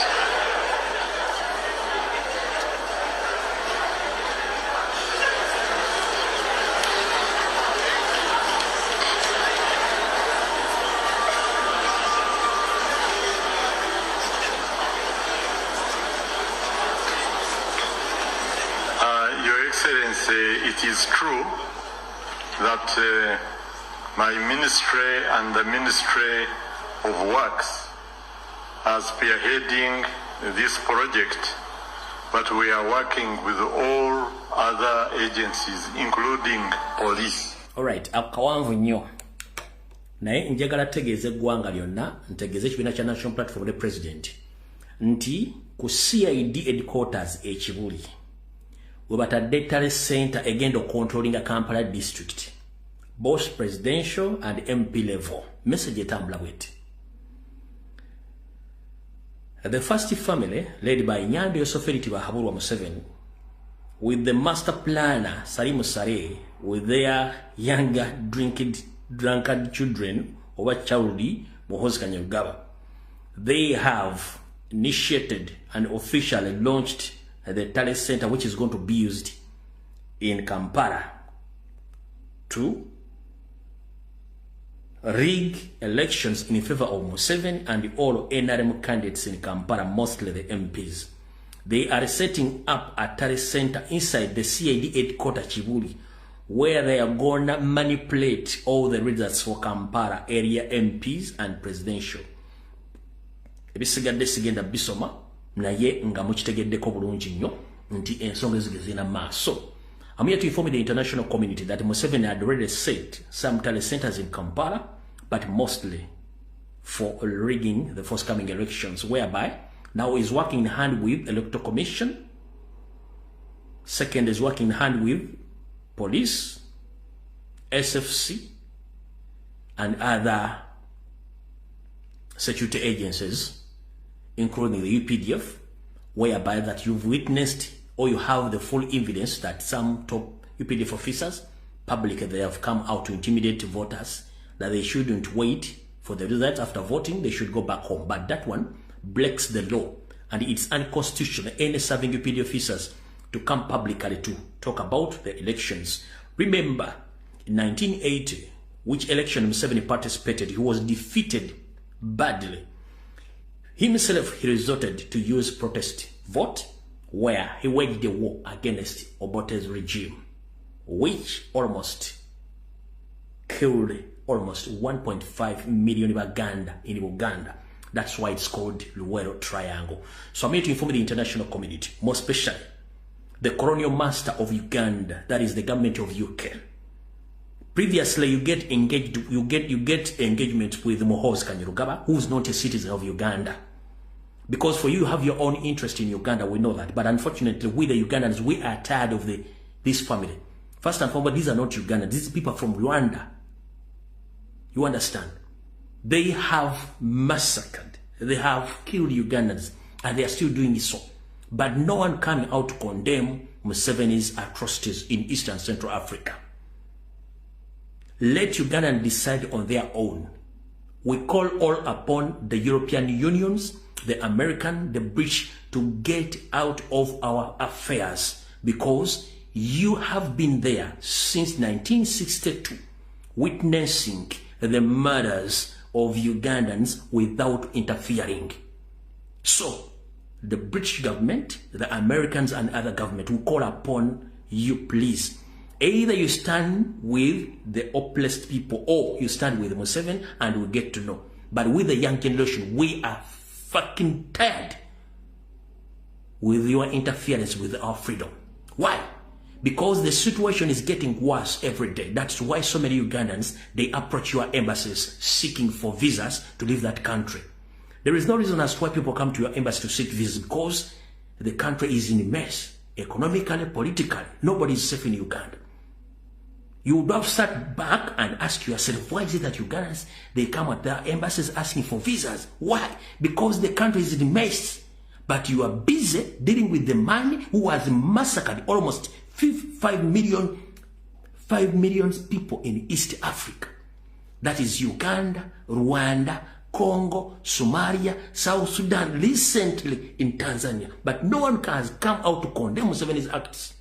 [SPEAKER 12] Your Excellency, it is true that my ministry and the Ministry of Works are spearheading this project, but we are working with all other agencies, including police.
[SPEAKER 1] All right, akawanvu nnyo. Naye njagala tegeeze eggwanga lyonna, ntegeeze ekibiina kya National Platform ne President nti ku CID headquarters ekibuli we batadde tale center egenda controlling Kampala district, both presidential and MP level. Message etambula bweti. The first family, led by Nyando Yosoferiti Bahabulwa Museveni, with the master planner Salimu Sare, with their younger drunkard children over Chaudi Muhoozi Kainerugaba, they have initiated and officially launched the talent center, which is going to be used in Kampala to rig elections in favor of Museveni and all NRM candidates in Kampala, mostly the MPs. They are setting up a talent center inside the CID headquarters Chibuli, where they are gonna manipulate all the results for Kampala area MPs and presidential. Ebisigadde sigenda bisoma naye nga mukitegeddeko bulungi nnyo nti ensonga ezigezina maaso. I'm here to inform the international community that Museveni had already set some talent centers in Kampala, but mostly for rigging the forthcoming elections, whereby now he's working in hand with Electoral Commission, second is working in hand with police, SFC, and other security agencies, including the UPDF, whereby that you've witnessed or you have the full evidence that some top UPDF officers publicly they have come out to intimidate voters that they shouldn't wait for the results after voting, they should go back home. But that one breaks the law, and it's unconstitutional any serving UPDF officers to come publicly to talk about the elections. Remember, in 1980, which election Museveni participated, he was defeated badly. Himself, he resorted to use protest vote, where he waged a war against Obote's regime, which almost killed almost 1.5 million Baganda in Uganda. That's why it's called Luwero Triangle. So I'm here to inform the international community, more especially the colonial master of Uganda, that is the government of UK. Previously, you get engaged, you get engagement with Muhoozi Kainerugaba, who is not a citizen of Uganda. Because for you have your own interest in Uganda, we know that. But unfortunately, we the Ugandans, we are tired of this family. First and foremost, these are not Ugandans. These people from Rwanda. You understand? They have massacred. They have killed Ugandans. And they are still doing so. But no one coming out to condemn Museveni's atrocities in Eastern Central Africa. Let Ugandans decide on their own. We call all upon the European Unions, the American, the British to get out of our affairs, because you have been there since 1962 witnessing the murders of Ugandans without interfering. So the British government, the Americans and other government will call upon you, please. Either you stand with the oppressed people or you stand with Museveni, and we get to know. But with the young generation, we are fucking tired with your interference with our freedom. Why? Because the situation is getting worse every day. That's why so many Ugandans, they approach your embassies seeking for visas to leave that country. There is no reason as to why people come to your embassy to seek visas, because the country is in a mess. Economically, politically, nobody is safe in Uganda. You would have sat back and ask yourself, why is it that Ugandans, they come at their embassies asking for visas? Why? Because the country is in a mess. But you are busy dealing with the man who has massacred almost 5 million people in East Africa. That is Uganda, Rwanda, Congo, Somalia, South Sudan, recently in Tanzania. But no one has come out to condemn Museveni's acts.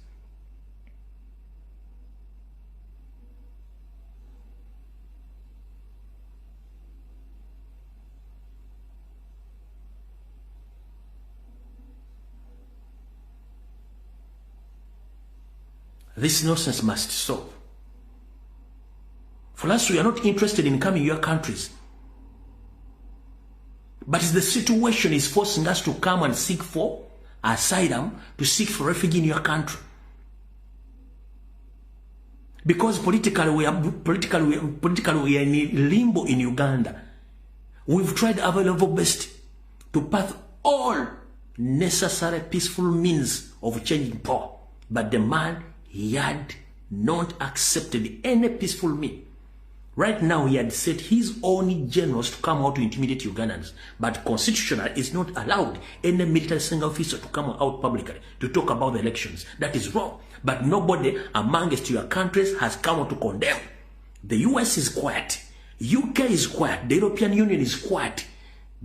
[SPEAKER 1] This nonsense must stop. For us, we are not interested in coming to your countries. But the situation is forcing us to come and seek for asylum, to seek for refuge in your country. Because politically we are in limbo in Uganda. We've tried our level best to pass all necessary peaceful means of changing power. But the man, he had not accepted any peaceful means. Right now, he had set his own generals to come out to intimidate Ugandans. But constitutionally, it's not allowed any military single officer to come out publicly to talk about the elections. That is wrong. But nobody amongst your countries has come out to condemn. The US is quiet. UK is quiet. The European Union is quiet.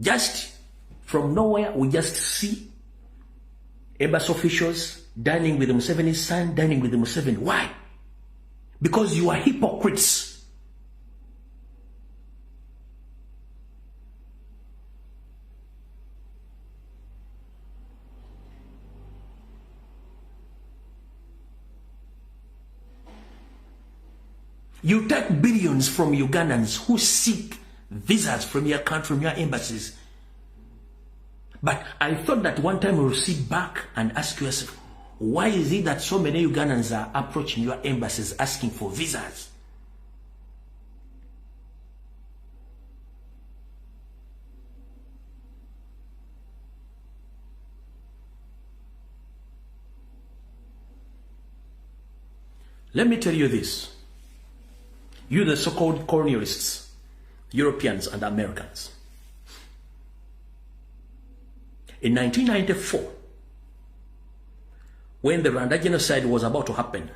[SPEAKER 1] Just from nowhere, we just see embassy officials dining with the Museveni's son, dining with the Museveni. Why? Because you are hypocrites. You take billions from Ugandans who seek visas from your country, from your embassies. But I thought that one time we'll sit back and ask yourself, why is it that so many Ugandans are approaching your embassies asking for visas? Let me tell you this. You, the so-called colonialists, Europeans and Americans. In 1994, when the Rwanda genocide was about to happen,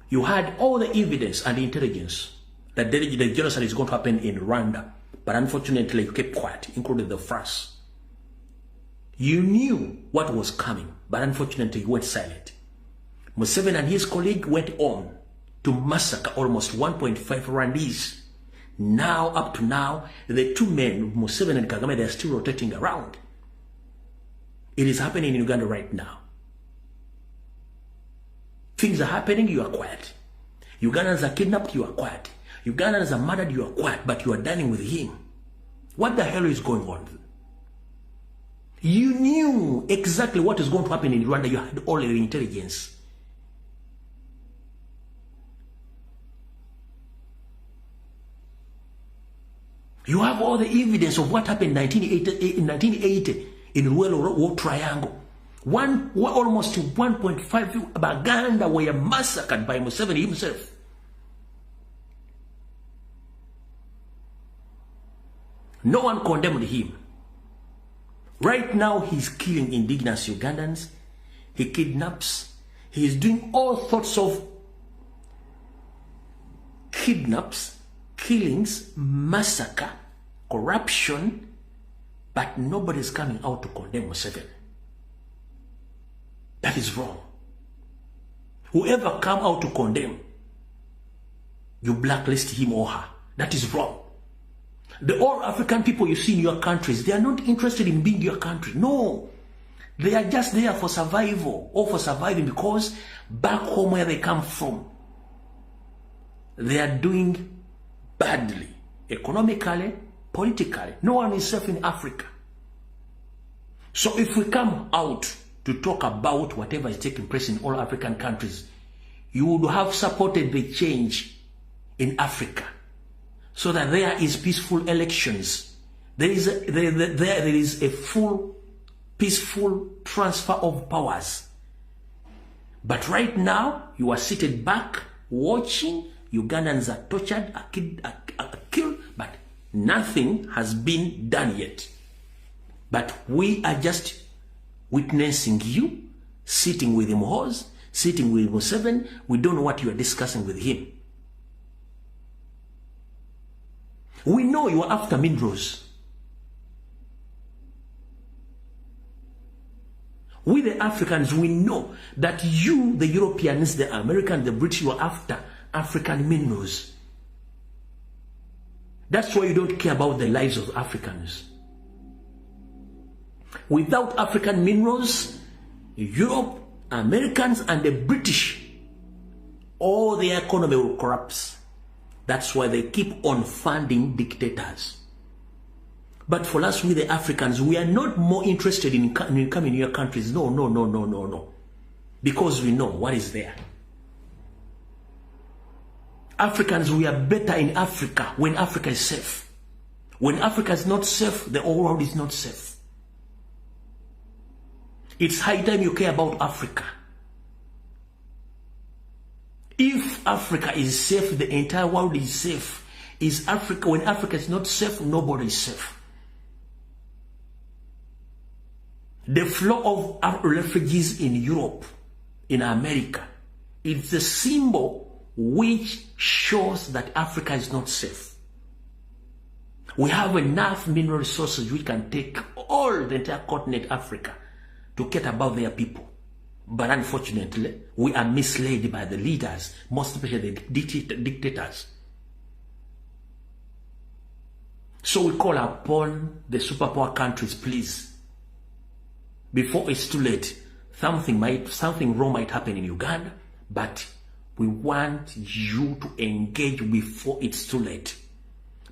[SPEAKER 1] you had all the evidence and intelligence that the genocide is going to happen in Rwanda. But unfortunately, you kept quiet, including the France. You knew what was coming, but unfortunately, you went silent. Museveni and his colleague went on to massacre almost 1.5 Rwandese. Now, up to now, the two men, Museveni and Kagame, they are still rotating around. It is happening in Uganda right now. Things are happening, you are quiet. Ugandans are kidnapped, you are quiet. Ugandans are murdered, you are quiet, but you are dining with him. What the hell is going on? You knew exactly what is going to happen in Rwanda. You had all the intelligence. You have all the evidence of what happened in 1980 in Luwelo War Triangle. Almost 1.5 Baganda were massacred by Museveni himself. No one condemned him. Right now, he's killing indigenous Ugandans. He kidnaps. He is doing all sorts of kidnaps, killings, massacre, corruption, but nobody's coming out to condemn Museveni. That is wrong. Whoever come out to condemn, you blacklist him or her. That is wrong. The all African people you see in your countries, they are not interested in being your country. No. They are just there for survival or for surviving, because back home where they come from, they are doing badly. economically, politically. No one is safe in Africa. So if we come out to talk about whatever is taking place in all African countries, you would have supported the change in Africa so that there is peaceful elections. There is a full peaceful transfer of powers. But right now, you are seated back watching. Ugandans are tortured, are killed, but nothing has been done yet. But we are just witnessing you sitting with Muhoozi, sitting with Museveni. We don't know what you are discussing with him. We know you are after minerals. We the Africans, we know that you, the Europeans, the Americans, the British, you are after African minerals. That's why you don't care about the lives of Africans. Without African minerals, Europe, Americans, and the British, all their economy will collapse. That's why they keep on funding dictators. But for us, we the Africans, we are not more interested in coming to your countries. No. Because we know what is there. Africans, we are better in Africa when Africa is safe. When Africa is not safe, the whole world is not safe. It's high time you care about Africa. If Africa is safe, the entire world is safe. Is Africa, when Africa is not safe, nobody is safe. The flow of refugees in Europe, in America, is the symbol which shows that Africa is not safe. We have enough mineral resources which can take all the entire continent Africa to get above their people. But unfortunately, we are misled by the leaders, most especially the dictators. So we call upon the superpower countries, please, before it's too late. Something wrong might happen in Uganda, but we want you to engage before it's too late.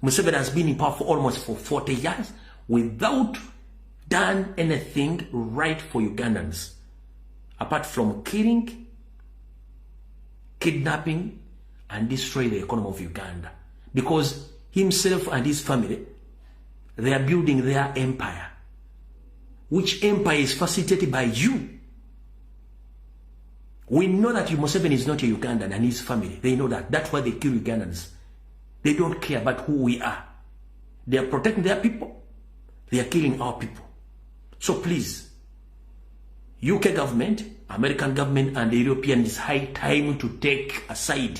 [SPEAKER 1] Museveni has been in power for almost 40 years without done anything right for Ugandans, apart from killing, kidnapping, and destroy the economy of Uganda. Because himself and his family, they are building their empire, which empire is facilitated by you. We know that Museveni is not a Ugandan and his family. They know that. That's why they kill Ugandans. They don't care about who we are. They are protecting their people. They are killing our people. So please, UK government, American government, and the European, it's high time to take a side.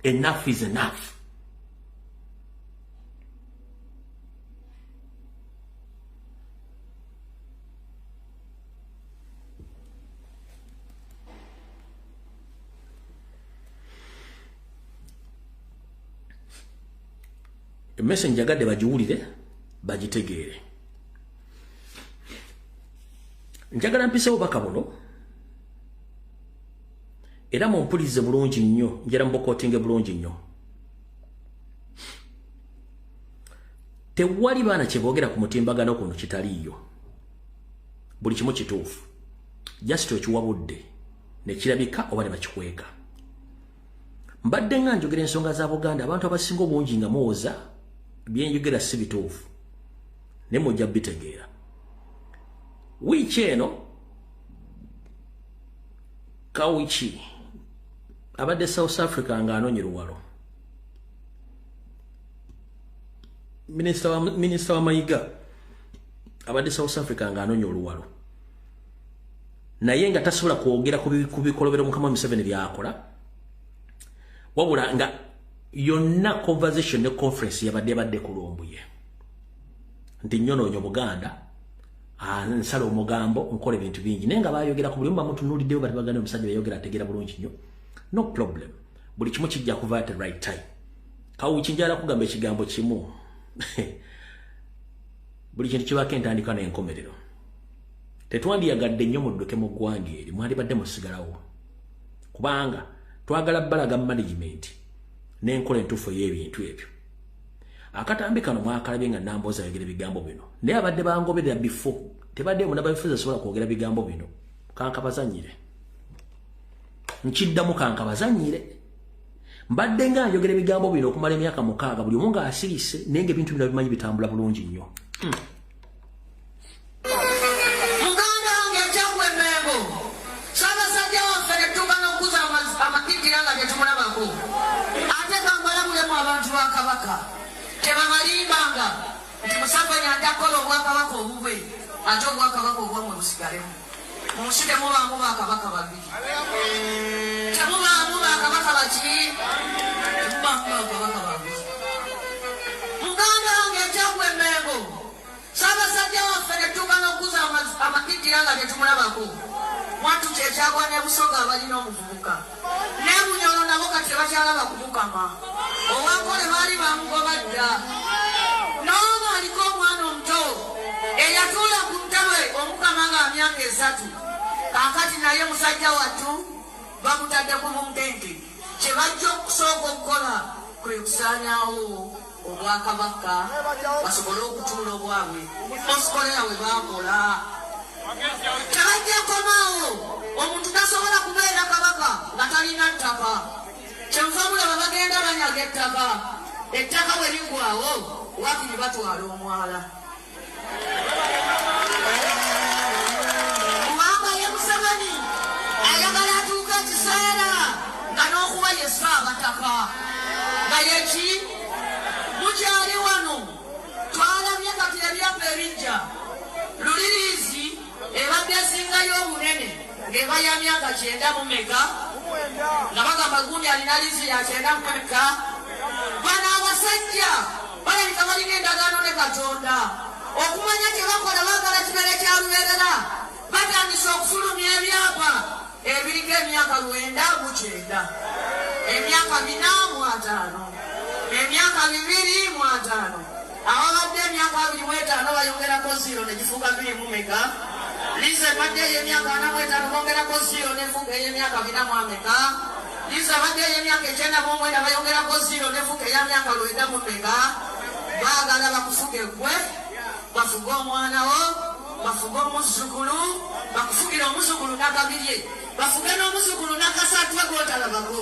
[SPEAKER 1] Enough is enough. Message njagadde bagiwulire bagitegeere. Njagala mpisewo baka buno era mumpulirize bulungi nnyo, njera mbokootinge bulungi nnyo. Tewali baana kye boogera ku mutimbagano kuno kitaliiyo. Buli kimu kituufu. Just okiwabudde ne kirabika oba ne bakikweka. Mbadde nga njogera ensonga za Buganda, abantu abasinga obungi nga muwoza byenjogera si bituufu. Ne mujja bitegeera. Wiiki eno Kawichi abadde South Africa nga anoonye luwalo. Minisita wa Mayiga abadde South Africa nga anoonye oluwalo. Naye nga tasobola kwogera ku bikolobero Mukama Museveni byakola. Wabula nga yonna conversation ne conference yabadde kulombuye. Nti nnyonoonya Buganda, nsala omugambo, nkola ebintu bingi. Naye nga baayogera ku buli omu bamutunuuliddeyo bati bagane omusajja yayogera ategeera bulungi nnyo. No problem. Buli kimu kijja kuva at the right time. Kawichi njala kugamba ekigambo kimu. Buli kintu kibaako entandika n'enkomerero. Tetwandiyagadde nnyo mudduke mu ggwanga eri, mwandibadde musigalawo. Kubanga twagala balaga management n'enkola entuufu y'ebintu ebyo. akatambi kano mwakalabye nga Nambooze ayogera bigambo bino naye abadde bangoberera before tebadde mu nababifuza sobola kwogera bigambo bino kankabazanyire nkiddamu kankabazanyire mbadde nga njogera bigambo bino okumala emyaka 6 buli omu nga asirise naye ebintu bino bimanyi bitambula bulungi nnyo
[SPEAKER 13] muganda wange ekyagwe Mengo Ssaabasajja waffe tetuuka n'okuza amakikira nga tetumulabako ate kambalabulemu abantu ba Kabaka tebamalimbanga nti Museveni atakola obwakabaka obubwe ate obwakabaka obwamwe busigalemu mu nsi temubaamu bakabaka babiri temubaamu bakabaka baki temubaamu bakabaka babiri muganda wange ekyagwe Mengo Ssaabasajja waffe tetuuka n'okuza amakikira nga tetumulabako mwattu kyekyagwa ne Busoga abalina omuvubuka ne Bunyolo nabo kati tebakyalaba kumukama owakole baali bamugoba dda n'omu aliko omwana omuto eyatuula ku ntebe omukama nga myaka 3 kaakati naye musajja wattu bamutadde ku buntente kyebajja okusooka okukola kwe kusaanyaawo obwakabaka basobole okutuula obwabwe osikolera we baakola tebajja komaawo omuntu tasobola kubeera kabaka nga talina ttaka kyenva mulaba bagenda banyaga ettaka bwe ligwawo wakiri batwala omwala kubanga ye Museveni ayagala atuuka ekiseera nga n'okuba ye Ssaabataka nga yeki mukyali wano twalabye kati ebyapa ebijja Luliriizi ebadde esingayo obunene ng'eba ya myaka 9 mu meka nga bagamba gundi alina liizi ya 9 mu meka bano abasajja balabika balina endagaano ne Katonda okumanya kye bakola baagala kibeere kya lubeerera batandise okufulumya ebyapa ebiriko emyaka 9 emyaka 4 emyaka 2 awabadde emyaka 25 bayongerako 0 negifuuka 2 mu meka liza badde ey'emyaka 45 bongerako 0 nefuuka ey'emyaka 4 mu meka liza badde ey'emyaka 9 bayongerako 0 nefuuka ey'emyaka 9 mu meka baagala bakufuge gwe bafuge omwana wo bafuge omuzukulu bakufugira omuzukulu n'akabirye bafuge n'omuzukulu n'akasatwe gw'otalabako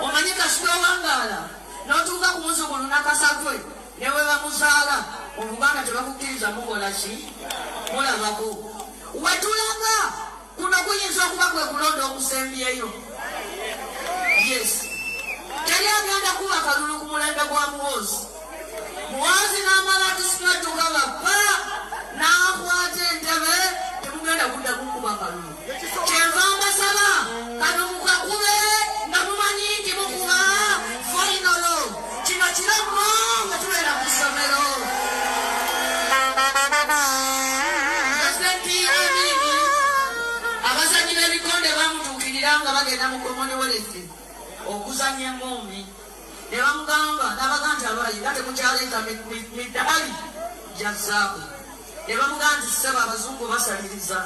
[SPEAKER 13] omanyi kasitwe owangaala n'otuuka ku muzukulu n'akasatwe newe bamuzaala mu Buganda tebakukkiriza mukola ki mulabako wetulaga kuno kuyinza okuba kwe kulonda okusembyeyo yes teri agenda kuba kalulu ku mulembe gwa muwoozi n'amala tusikatuka bappa n'akwata entebe temugenda kudda kukuba kalulu kyenva mbasaba kano mukakube nga mumanyi nti mukuba fainalo kino kiramu nga tubeera ku ssomero Pulezidenti Amini abazanyi b'ebikonde bamutuukirira nga bagenda mu Commonwealth okuzanya engombi ne bamugamba n'abagamba nti abayi nga temukyaleeta middaali gya zaabu ne bamugamba nti ssebo abazungu basaliriza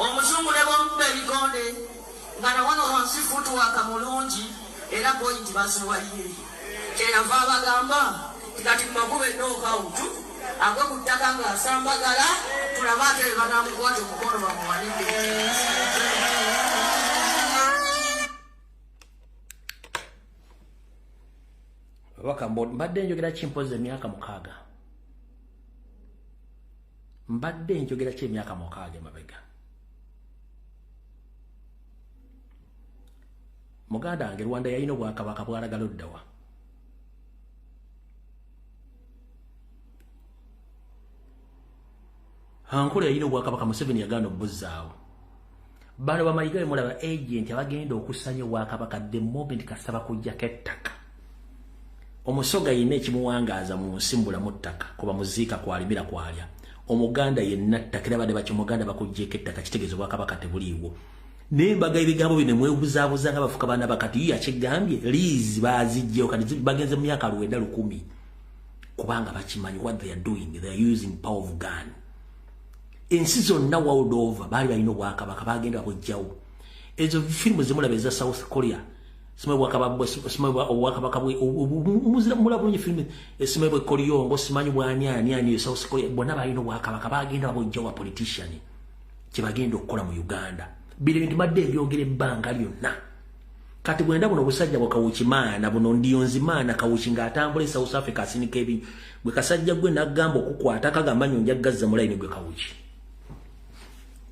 [SPEAKER 13] omuzungu ne bwamukuba ebikonde nga nawano wansi futuwaka mulungi era pointi baziwaye kyeyava abagamba tikati mumakuba enokawutu agwe ku ttaka ng'asambagala tulaba ate be banamukwata omukono bamuwanike
[SPEAKER 1] Wakambo mbadde njogera kimpoze emyaka 6 mbadde njogera ki emyaka 6 mabega muganda wange Rwanda yalina obwakabaka bwalagala oddawa Hankole yalina obwakabaka Museveni yagaana obuzzaawo bano bamayiga mulaba agent abagenda okusanya obwakabaka the moment kasaba kujjako ettaka omusoga yine ekimuwangaaza mu nsimbula mu ttaka kuba muziika kwalimira kwalya omuganda yenna ttakira bade bakimuganda bakujjeko ettaka kitegezo bwakabaka tebuliiwo nembaga ebigambo bino mwebuzaabuza nga bafuka baana bakati yakigambye liizi baazijjeo kati bagenze mu myaka 9 kubanga bakimanyi what they are doing they are using power of gun ensi zonna world over baali balina obwakabaka bagenda bakujjawo ezo firimu zimulaba eza South Korea Simebwa kababwe simebwa owakabakabwe umuzira mulabunye film simebwa koliyongo simanyi bwani South Korea bonna balina obwakabaka bagenda babojja wa politician kibagenda okukola mu Uganda bire ndi madde byogere banga lyonna kati bwenda buno busajja bwakawukimaana buno ndiyonzimana kawukinga atambule South Africa asinika ebi bwe kasajja gwe nagamba okukwata kagamba nyonja gazza mulaini gwe kawuki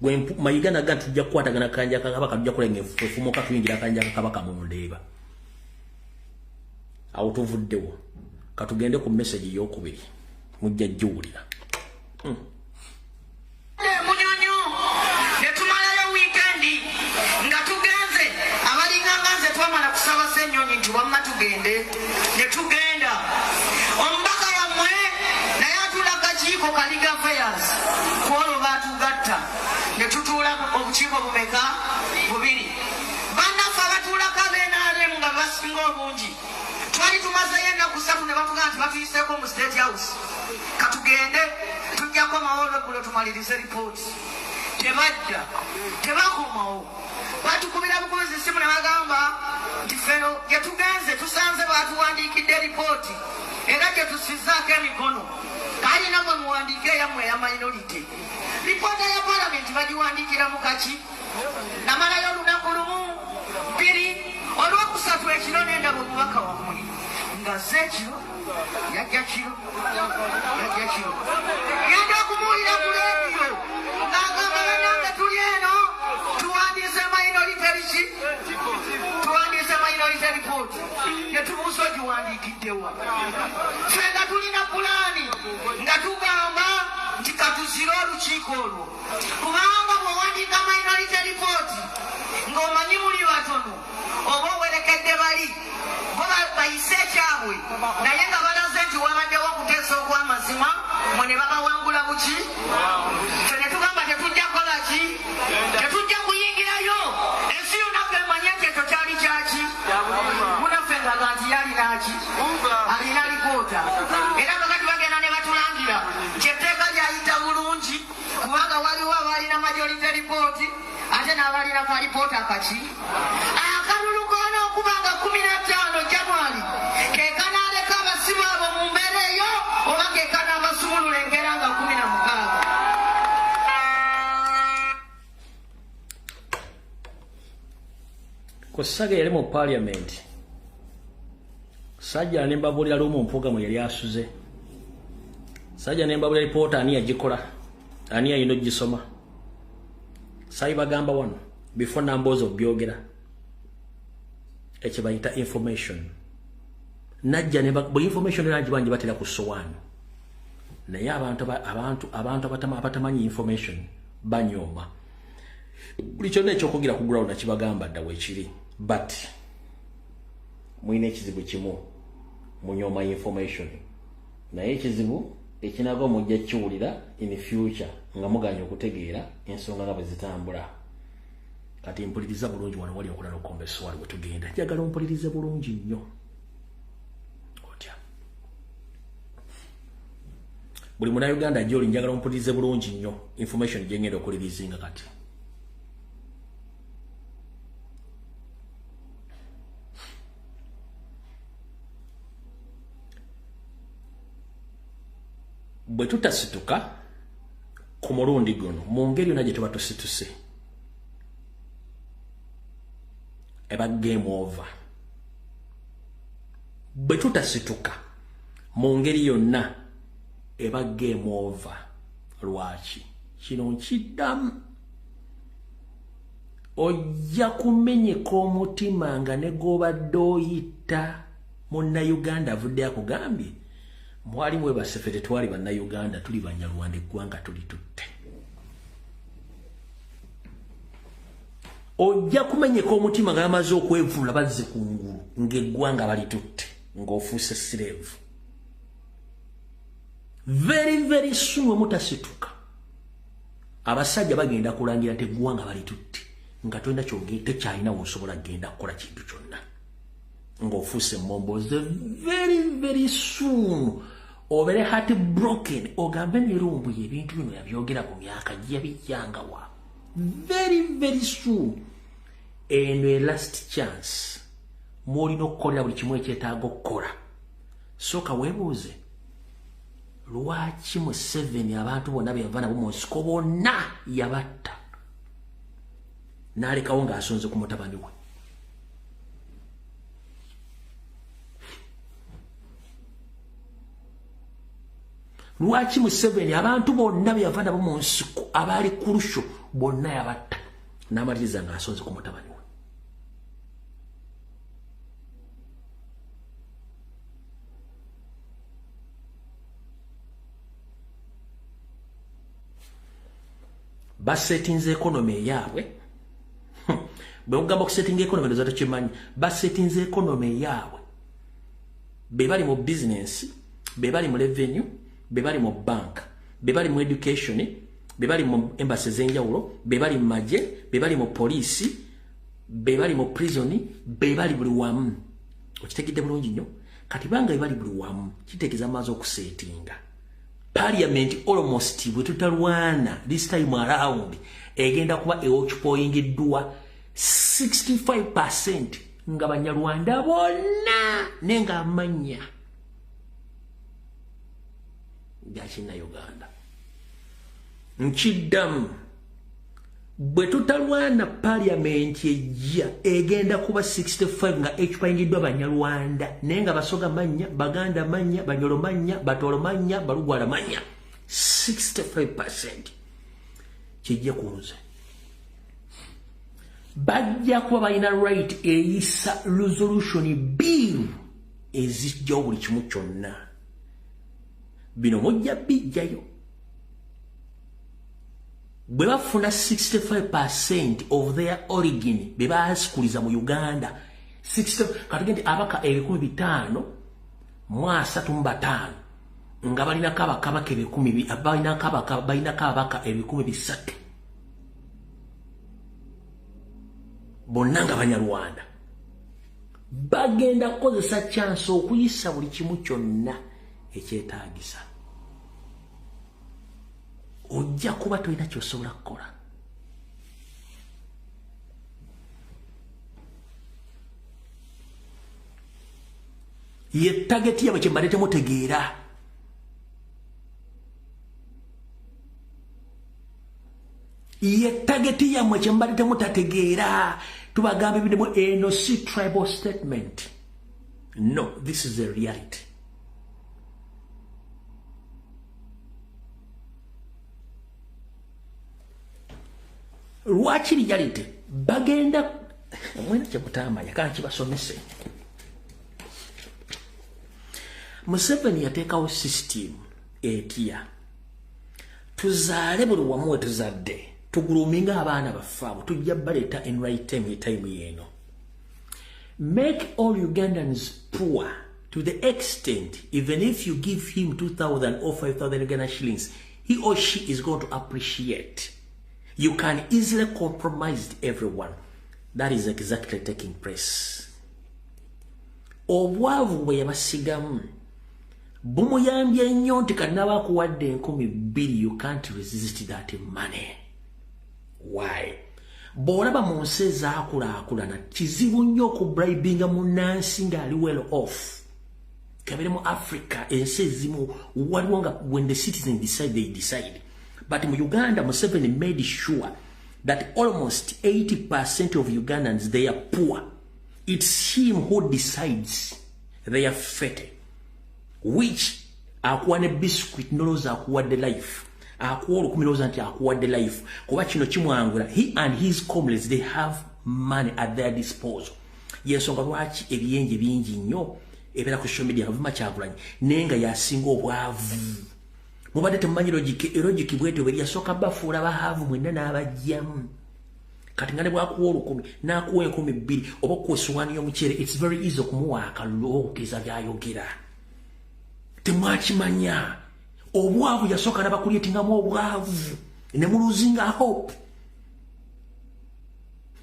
[SPEAKER 1] gwe mayigana gantu tujja kukwatagana kanja kakabaka tujja kulenga efumo katuyingira kanja kakabaka mu ndeeba awo tuvuddewo katugende ku message y'okubiri mujja jjuwulira
[SPEAKER 13] munyonyo netumalayo weekendi nga tugenze abalinganganze twamala kusaba Ssenyonyi nti wamma tugende netugenda omubaka wammwe naye atulaga kiiko Kaliga Affairs kwolwo baatugatta netutuula obukiiko bumeka bubiri bannaffe abatuulako ab'NRM nga basinga obungi twali tumazeyo ennaku 3 ne batugaa nti batuyiseeko mu State House katugende tujjako amawolo eggulo tumalirize ripooti tebadda tebakomawo batukubira bukubizi simu ne bagamba nti feno gye tugenze tusanze baatuwandiikidde ripooti era gye tusizaako emikono kali namwe muwandiike eyammwe eya minority ripoota ya palamenti bagiwandiikira mu kaki namalayo olunaku lumu 2 olwokusatu ekiro nendaba omubaka wammwe nga sekiro yajja kiro genda okumuwulira ku leediyo ng'agamba bannange tuli eno tuwandiise minority report netubuusa ogiwandiikiddewa ffe nga tulina pulaani nga tugamba nti katuzire olukiiko olwo kubanga bw'owandiika minority report ng'omanyi muli batono oba owerekedde bali bo bayise ekyabwe naye nga balaze nti wabaddewo okuteesa okw'amazima mwe ne babawangula buki ffe ne tugamba tetujja kukola ki tetujja kuyingirayo ensi yonaffe emanye nti ekyo kyali kyaki munaffe ngaga nti yalinaki alina lipoota era kakati bagenda ne batulangira nti etteeka lyayita bulungi kubanga waliwo abalina majority report ate n'abalina ka lipoota akaki akalulu koona okubanga 15 January kekanaaleka abasibe abo mu mbeera eyo oba kekanaabasumulula engera nga 16
[SPEAKER 1] Kosaga yali mu parliament sajja ne mbabulira lumu mpuga mu yali asuze sajja ne mbabulira report ani yagikola ani ayino gisoma sai bagamba wano before nambozo byogera ekibayita information najja ne bu information nangi bangi batera ku sowani naye abantu abatamanyi information banyoma buli kyonna ekyokugira ku ground nakibagamba dda weekiri but mwine ekizibu kimu munyoma information naye ekizibu ekinaga mujja kiwulira in future nga muganya okutegeera ensonga nga bwe zitambula kati mpuliriza bulungi wano wali okulala okombeso wali wetugenda njagala ompulirize bulungi nnyo otya buli muna Uganda gyoli njagala ompulirize bulungi nnyo information gyengenda okulirizinga kati bwe tutasituka ku mulundi guno mu ngeri yonna gye tuba tusituse eba game over bwe tutasituka mu ngeri yonna eba game over lwaki kino nkiddamu ojja kumenyeka omutima nga ne gobadde oyita munnayuganda avudde akugambye mwali mwebase ffe tetwali bannayuganda tuli banyarwanda eggwanga tuli tutte ojja kumenyeka omutima nga yamaze okwevula bazze ku ngulu ng'eggwanga bali tutte ng'ofuuse slave very soon mutasituka abasajja bagenda kulangira nti eggwanga bali tutte nga tolina tekyalina wosobola kgenda kukola kintu kyonna ng'ofuuse momboze very soon obere heart broken ogambe mirumbu ebintu bino yabyogera ku myaka gyabijjangawa very soon eno last chance mwolina okukolera buli kimu ekyetaaga okukola. Sooka weebuuze lwaki Museveni abantu bonna be yava nabo mu nsiko bonna yabatta n'alekawo ng'asonze ku mutabani we. Lwaki Museveni abantu bonna be yava nabo mu nsiko abaali ku lusho bonna yabatta n'amaliriza ng'asonze ku mutabani we. Basetinze economy yaabwe. Bwe ogamba kusetinga economy ndoza tokimanyi. Basetinze economy yaabwe. Be bali mu business, be bali mu revenue, be bali mu bank, be bali mu education, be bali mu embassy z'enjawulo, be bali mu magye, be bali mu police, be bali mu prison, be bali buli wamu. Okitegedde bulungi nnyo. Kati banga be bali buli wamu kitegeeza amaazi okusetinga. Parliament almost bwe tutalwana this time around egenda kuba eoccupoyingiddwa 65% nga Banyarwanda bonna nenga amanya gachina Uganda. Nkiddamu bwe tutalwana Parliament ejja egenda kuba 65 nga eoccupoyingiddwa Banyarwanda nenga Basoga manya, Baganda manya, Banyoro manya, Batolo manya, Balugwala manya. 65% kijja kunze. Bajja kuba balina right eyisa resolution bill ezijjawo buli kimu kyonna. Bino mujja bijjayo. Bwe bafuna 65% of their origin be baasikuliza mu Uganda 60 katugende abaka 1500 mwasa tumbatano nga balina kabaka 10,000 abalina kabaka balina kabaka 1300 bonna nga Banyarwanda bagenda kukozesa chance okuyisa buli kimu kyonna ekyetaagisa. Ojja kuba tolina ky'osobola kukola. Ye target yabwe kyembadde temutegeera. Ye target yamwe kyembadde temutategeera. Tubagambe bidemu eno si tribal statement. No, this is a reality. Lwaki reality bagenda mwena kyekutamanya kanki basomese. Museveni yateekawo system etya tuzaale buli wamu we tuzadde tuguluminga abaana baffe abo tujja baleeta in right time yeno. Make all Ugandans poor to the extent even if you give him 2,000 or 5,000 Uganda shillings he or she is going to appreciate. You can easily compromise everyone. That is exactly taking place. Obwavu bwe yabasigamu bumuyambye nnyo nti kanaba kuwadde 2,000 you can't resist that money. Why? Bw'olaba mu nsi ezaakulaakulana kizibu nnyo okubribinga munnansi ng'ali well off. Kabere mu Africa ensi ezimu waliwo nga when the citizens decide they decide. But in Uganda, Museveni made sure that almost 80% of Ugandans, they are poor. It's him who decides their fate. Which, akuwane biscuit, noloza akuwade life. Akuwolo kumiloza nti akuwade life. Kuba chino chimwangula, he and his comrades, they have money at their disposal. Yensonga lwaki ebiyenje bingi nnyo, ebera ku social media, kavuma kyagulanyi, nenga yasinga obwavu. Mubadde temumanyi logic bwetyo bwe yasooka bafuula bahavu mwenna n'abajjamu. Kati nga ne bwakuwa 10,000 n'akuwa 2,000 oba okuwa essowaani y'omuceere it's very easy okumuwa akalulu okukiriza by'ayogera. Temwakimanya. Obwavu yasooka n'abakulyetingamu obwavu ne muluzinga hope.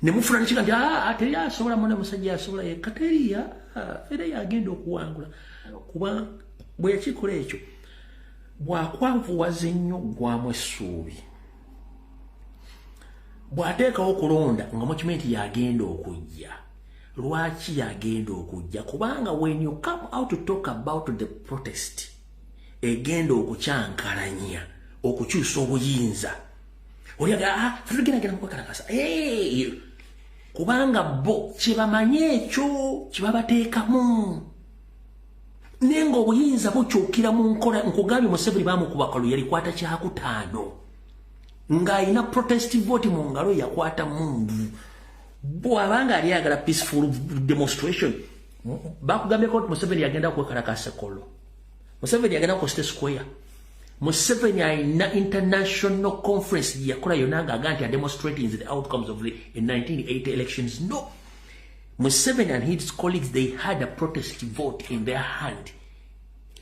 [SPEAKER 1] Ne mufuna nekiga nti teri asobola mwana musajja asobola yekka teriya era yagenda okuwangula. Kuba bwe yakikola ekyo bwakwavuwaza ennyo gwamu essuubi. Bw'ateekawo okulonda nga mukimanyi nti yagenda okujja lwaki yagenda okujja kubanga when you come out to talk about the protest egenda okukyankalanya okukyusa obuyinza oliaga tugenda mukakalakasa kubanga bo kibamanye ekyo kibabateekamu nenga obuyinza bukyukira mu nkola nkugambye Museveni bamukuba kalu yalikwata kyakutaano ng'alina protest vote mu ngalo yakwata mundu bw'abanga ali ayagala peaceful demonstration bakugambye ko Museveni yagenda kwekalakasa kolo Museveni yagenda ku State Square Museveni alina international conference yakola yonna ng'aga nti demonstrating the outcomes of the 1980 elections. No, Museveni and his colleagues, they had a protest vote in their hand.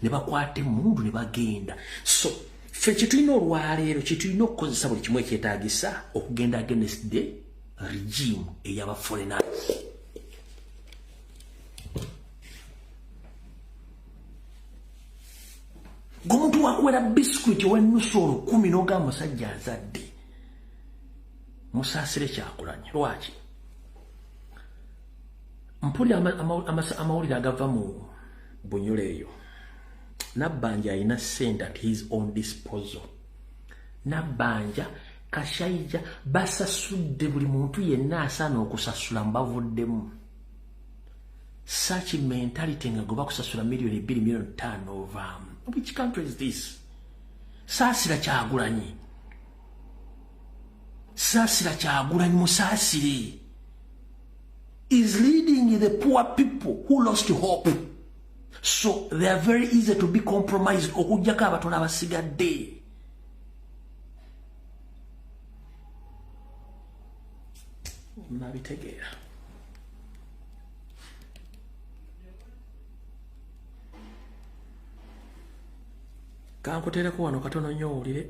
[SPEAKER 1] Ne bakwate mundu ne bagenda. So fe kitulina olwaleero kitulina okukozesa buli kimu ekyetaagisa okugenda against the regime ey'aba foreigners. Gomuntu wakwera biscuit owenusu 10 n'ogamba musajja azadde musaasire kyakulanya lwaki mpulira amawulire agava mu Bunyule eyo Nabbanja alina ssente at his own disposal. Nabbanja Kashayija basasudde buli muntu yenna asaana okusasula mbavuddemu. Such mentality nga goba kusasula million 2 million turnover. Which country is this? Saasira Kyagulanyi. Saasira Kyagulanyi Musaasire is leading the poor people who lost hope. So they are very easy to be compromised. Okujjako abatono abasigadde. Nabitegeera. Kankuteereko wano katono nnyo owulire.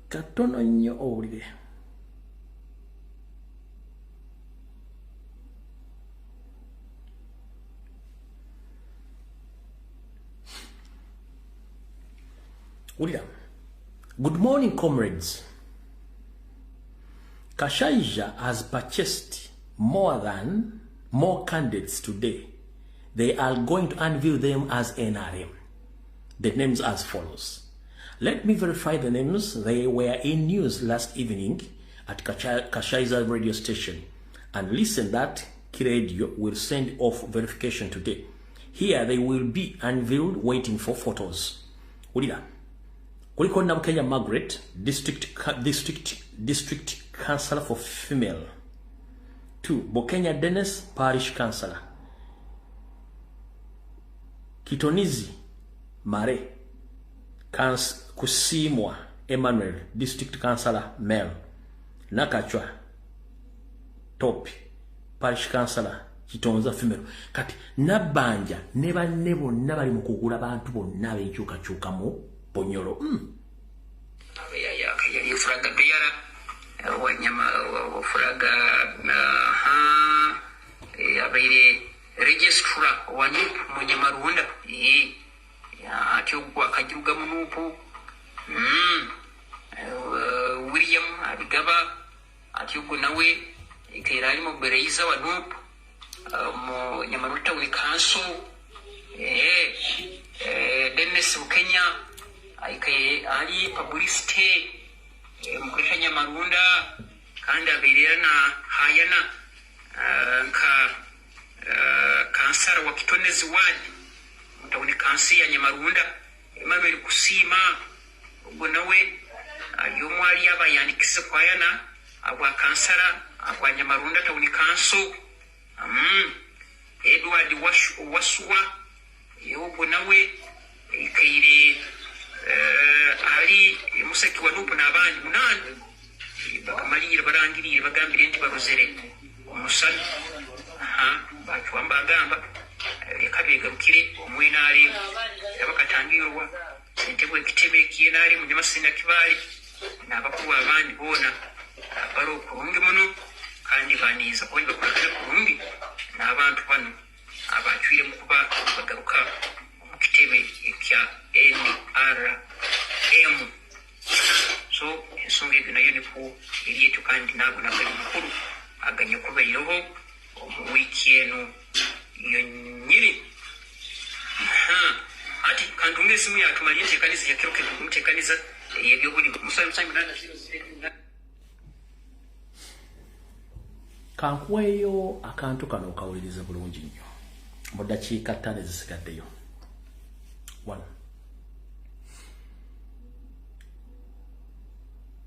[SPEAKER 1] Katono nnyo owulire. William. Good morning, comrades. Kashayija has purchased more candidates today. They are going to unveil them as NRM. The names as follows. Let me verify the names. They were in news last evening at Kashayija's radio station. And listen, that Kiradio will send off verification today. Here they will be unveiled, waiting for photos. Ulira. Kuliko Namkenya Margaret, district councillor for female. 2. Bokenya Dennis, parish councillor. Kitonizi Mare, Kusimwa Emmanuel, district councillor male. Nakachwa Topi, parish councillor Kitonza female. Kati Nabbanja neba nebo nabali mukugula bantu bonna abenkyukakyuka mu Bunyoro.
[SPEAKER 4] Yali furaga biyara wanyama furaga abaire registrar wani Munyamarunda ati ogwa kajiruga munupu William abigaba ati ogwo nawe ikaira ali mu bereiza wanupu mu Nyamaruta we council Dennis Bukenya aikaye ali publicity mukesha Nyamarunda kandi abirira na hayana kansara wa Kitonezi wadi mutawuni kansi ya Nyamarunda Emmanuel Kusima ubwo nawe yomwali abayandikise kwayana abwa kansara abwa Nyamarunda tawuni kanso Edward Wasuwa ubwo nawe ikaire ali musaki wa nupu na abandi munani bakamalira barangirire bagambire nti barozere omusani bakiwamba agamba leka begarukire omwena ali yabakatangirwa entebwe ekitebe ekiyena ali mu Nyamasinga Kibali n'abakulu abandi bona bali okulungi muno kandi baniiza kuba bakolera kulungi n'abantu bano abacwire mu kuba bagaruka mu kitebe ekya NRM. So
[SPEAKER 14] so ensonga ebyo nayo niko eri etu kandi naago nagali mukulu aganye kubairaho omu wiiki eno yonyini. Ati kantunga esimu yatumaliye tekaniza yakiroke kumutekaniza yebyobuli musayusayi munana 0
[SPEAKER 1] kankuweeyo akantu kano okawuliriza bulungi nnyo mu ddakiika 5 ezisigaddeyo. 1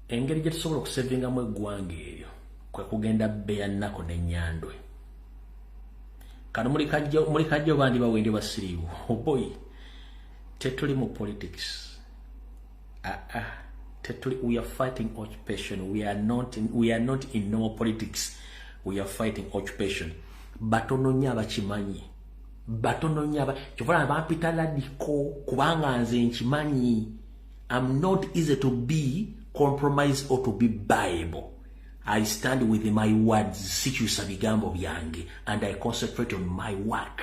[SPEAKER 1] engeri gye tusobola okusevingamu eggwanga eryo kwe kugenda bbeya nnako n'ennyandwe. Kano muli kajjo bandi bawende basiriivu oboyi tetuli mu politics. Tetuli, we are fighting occupation. We are not in no politics. We are fighting occupation. Batono nyaba chimanyi. Batono nyaba chofana bampita ladiko kubanga nze nchimanyi. I'm not easy to be compromised or to be buyable. I stand with my words, sichusa bigambo byange, and I concentrate on my work.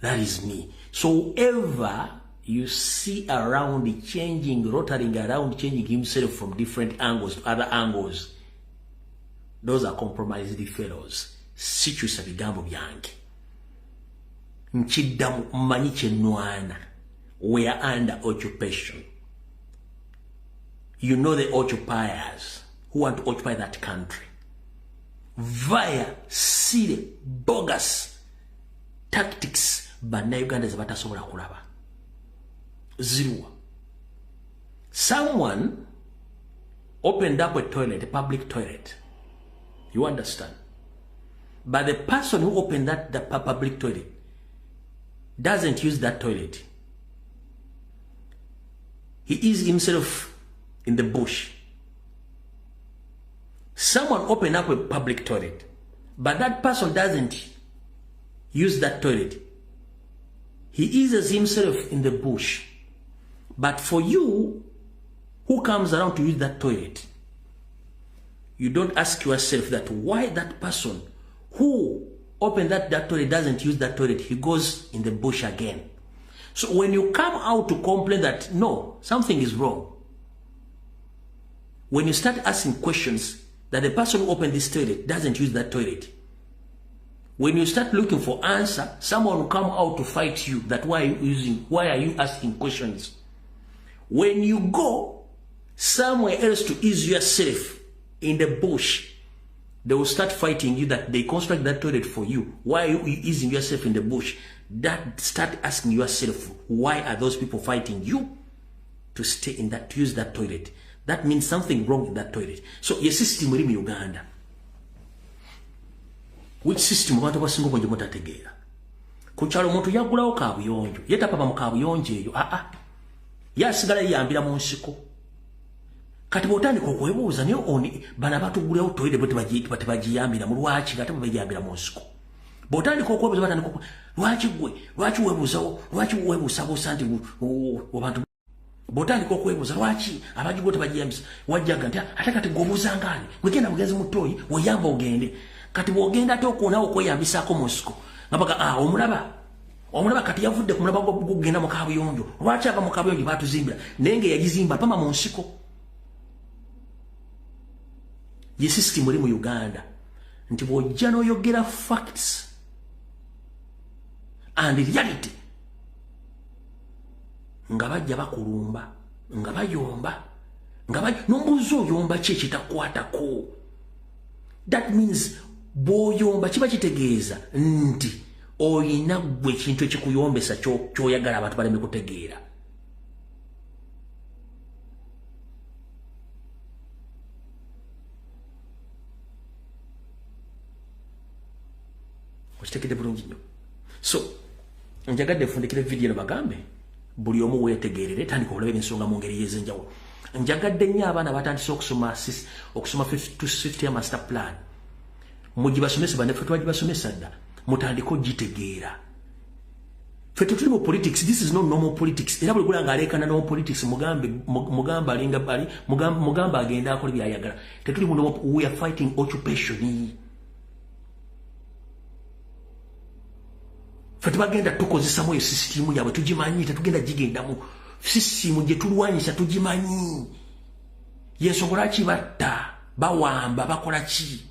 [SPEAKER 1] That is me. So ever you see around changing, rotating around, changing himself from different angles to other angles, those are compromised fellows. Sichusa bigambo byange. Nchidamu maniche nwana. We are under occupation. You know the occupiers who want to occupy that country via silly, bogus tactics. Bana Uganda zabatasobola kulaba. 0. Someone opened up a toilet, a public toilet. You understand? But the person who opened that public toilet doesn't use that toilet. He is himself in the bush. Someone opened up a public toilet, but that person doesn't use that toilet. He eases himself in the bush. But for you, who comes around to use that toilet, you don't ask yourself that why that person who opened that toilet doesn't use that toilet, he goes in the bush again. So when you come out to complain that, no, something is wrong, when you start asking questions that the person who opened this toilet doesn't use that toilet, when you start looking for answer, someone will come out to fight you that why are you asking questions? When you go somewhere else to ease yourself in the bush, they will start fighting you that they construct that toilet for you. Why are you easing yourself in the bush? That start asking yourself, why are those people fighting you to stay in that, to use that toilet? That means something wrong in that toilet. So your system in Uganda, which system abantu basinga obungi mutategeera. Ku kyalo omuntu yagulawo kaabuyonjo, yetapapa mu kaabuyonjo eyo, yasigala yeyambira mu nsiko. Kati bw'otandika okwebuuza naye oni bana batugulawo toyire bwe tebagiyambira mu lwaki ate bwe bagiyambira mu nsiko. Bw'otandika okwebuuza batandika lwaki weebuusabuusa nti abantu bw'otandika okwebuuza lwaki abagigwa tebagiyambisa wajjaga nti ate kati gw'obuuza ngaani gwegenda bugenzi mu ttooyi weyamba ogende. Kati bw'ogenda ate okwonawo okweyambisaako mu nsiko nga baga omulaba kati yavudde ku mulaba gugenda mu kaabuyonjo. Lwaki ava mu kaabuyonjo baatuzimbira naye nga yagizimba pama mu nsiko? Ye system eri mu Uganda nti bw'ojja n'oyogera facts and reality nga bajja bakulumba nga bayomba n'ombuuza oyomba ki ekitakwatako. That means bw'oyomba kiba kitegeeza nti oyina gwe ekintu ekikuyombesa ky'oyagala abantu baleme kutegeera. Okitegedde bulungi nnyo. So njagadde nfundikire vidiyo bagambe buli omu weetegeerere tandika okulaba ensonga mu ngeri ez'enjawulo. Njagadde nnyo abaana batandise okusoma 50 ya master plan. Mugibasomesa bane ffe twagibasomesa dda mutandika ogitegeera. Ffe tetuli mu politics, this is not normal politics. Era buli gula ng'aleekana normal politics mugamba agenda akola byayagala. Tetuli mu normal, we are fighting occupation. Ffe tubagenda tukozesamu eyo sisitimu yaabwe tugimanyi tetugenda gigendamu sisimu gye tulwanyisa tugimanyi. Yensobola kibatta, bawamba, bakola ki?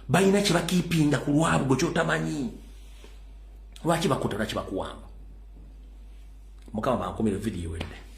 [SPEAKER 1] Bayina kye bakiipinga ku lwabwe gwe ky'otamanyi. Lwaki bakutta, lwaki bakuwamba? Mukama bankomere video wedde.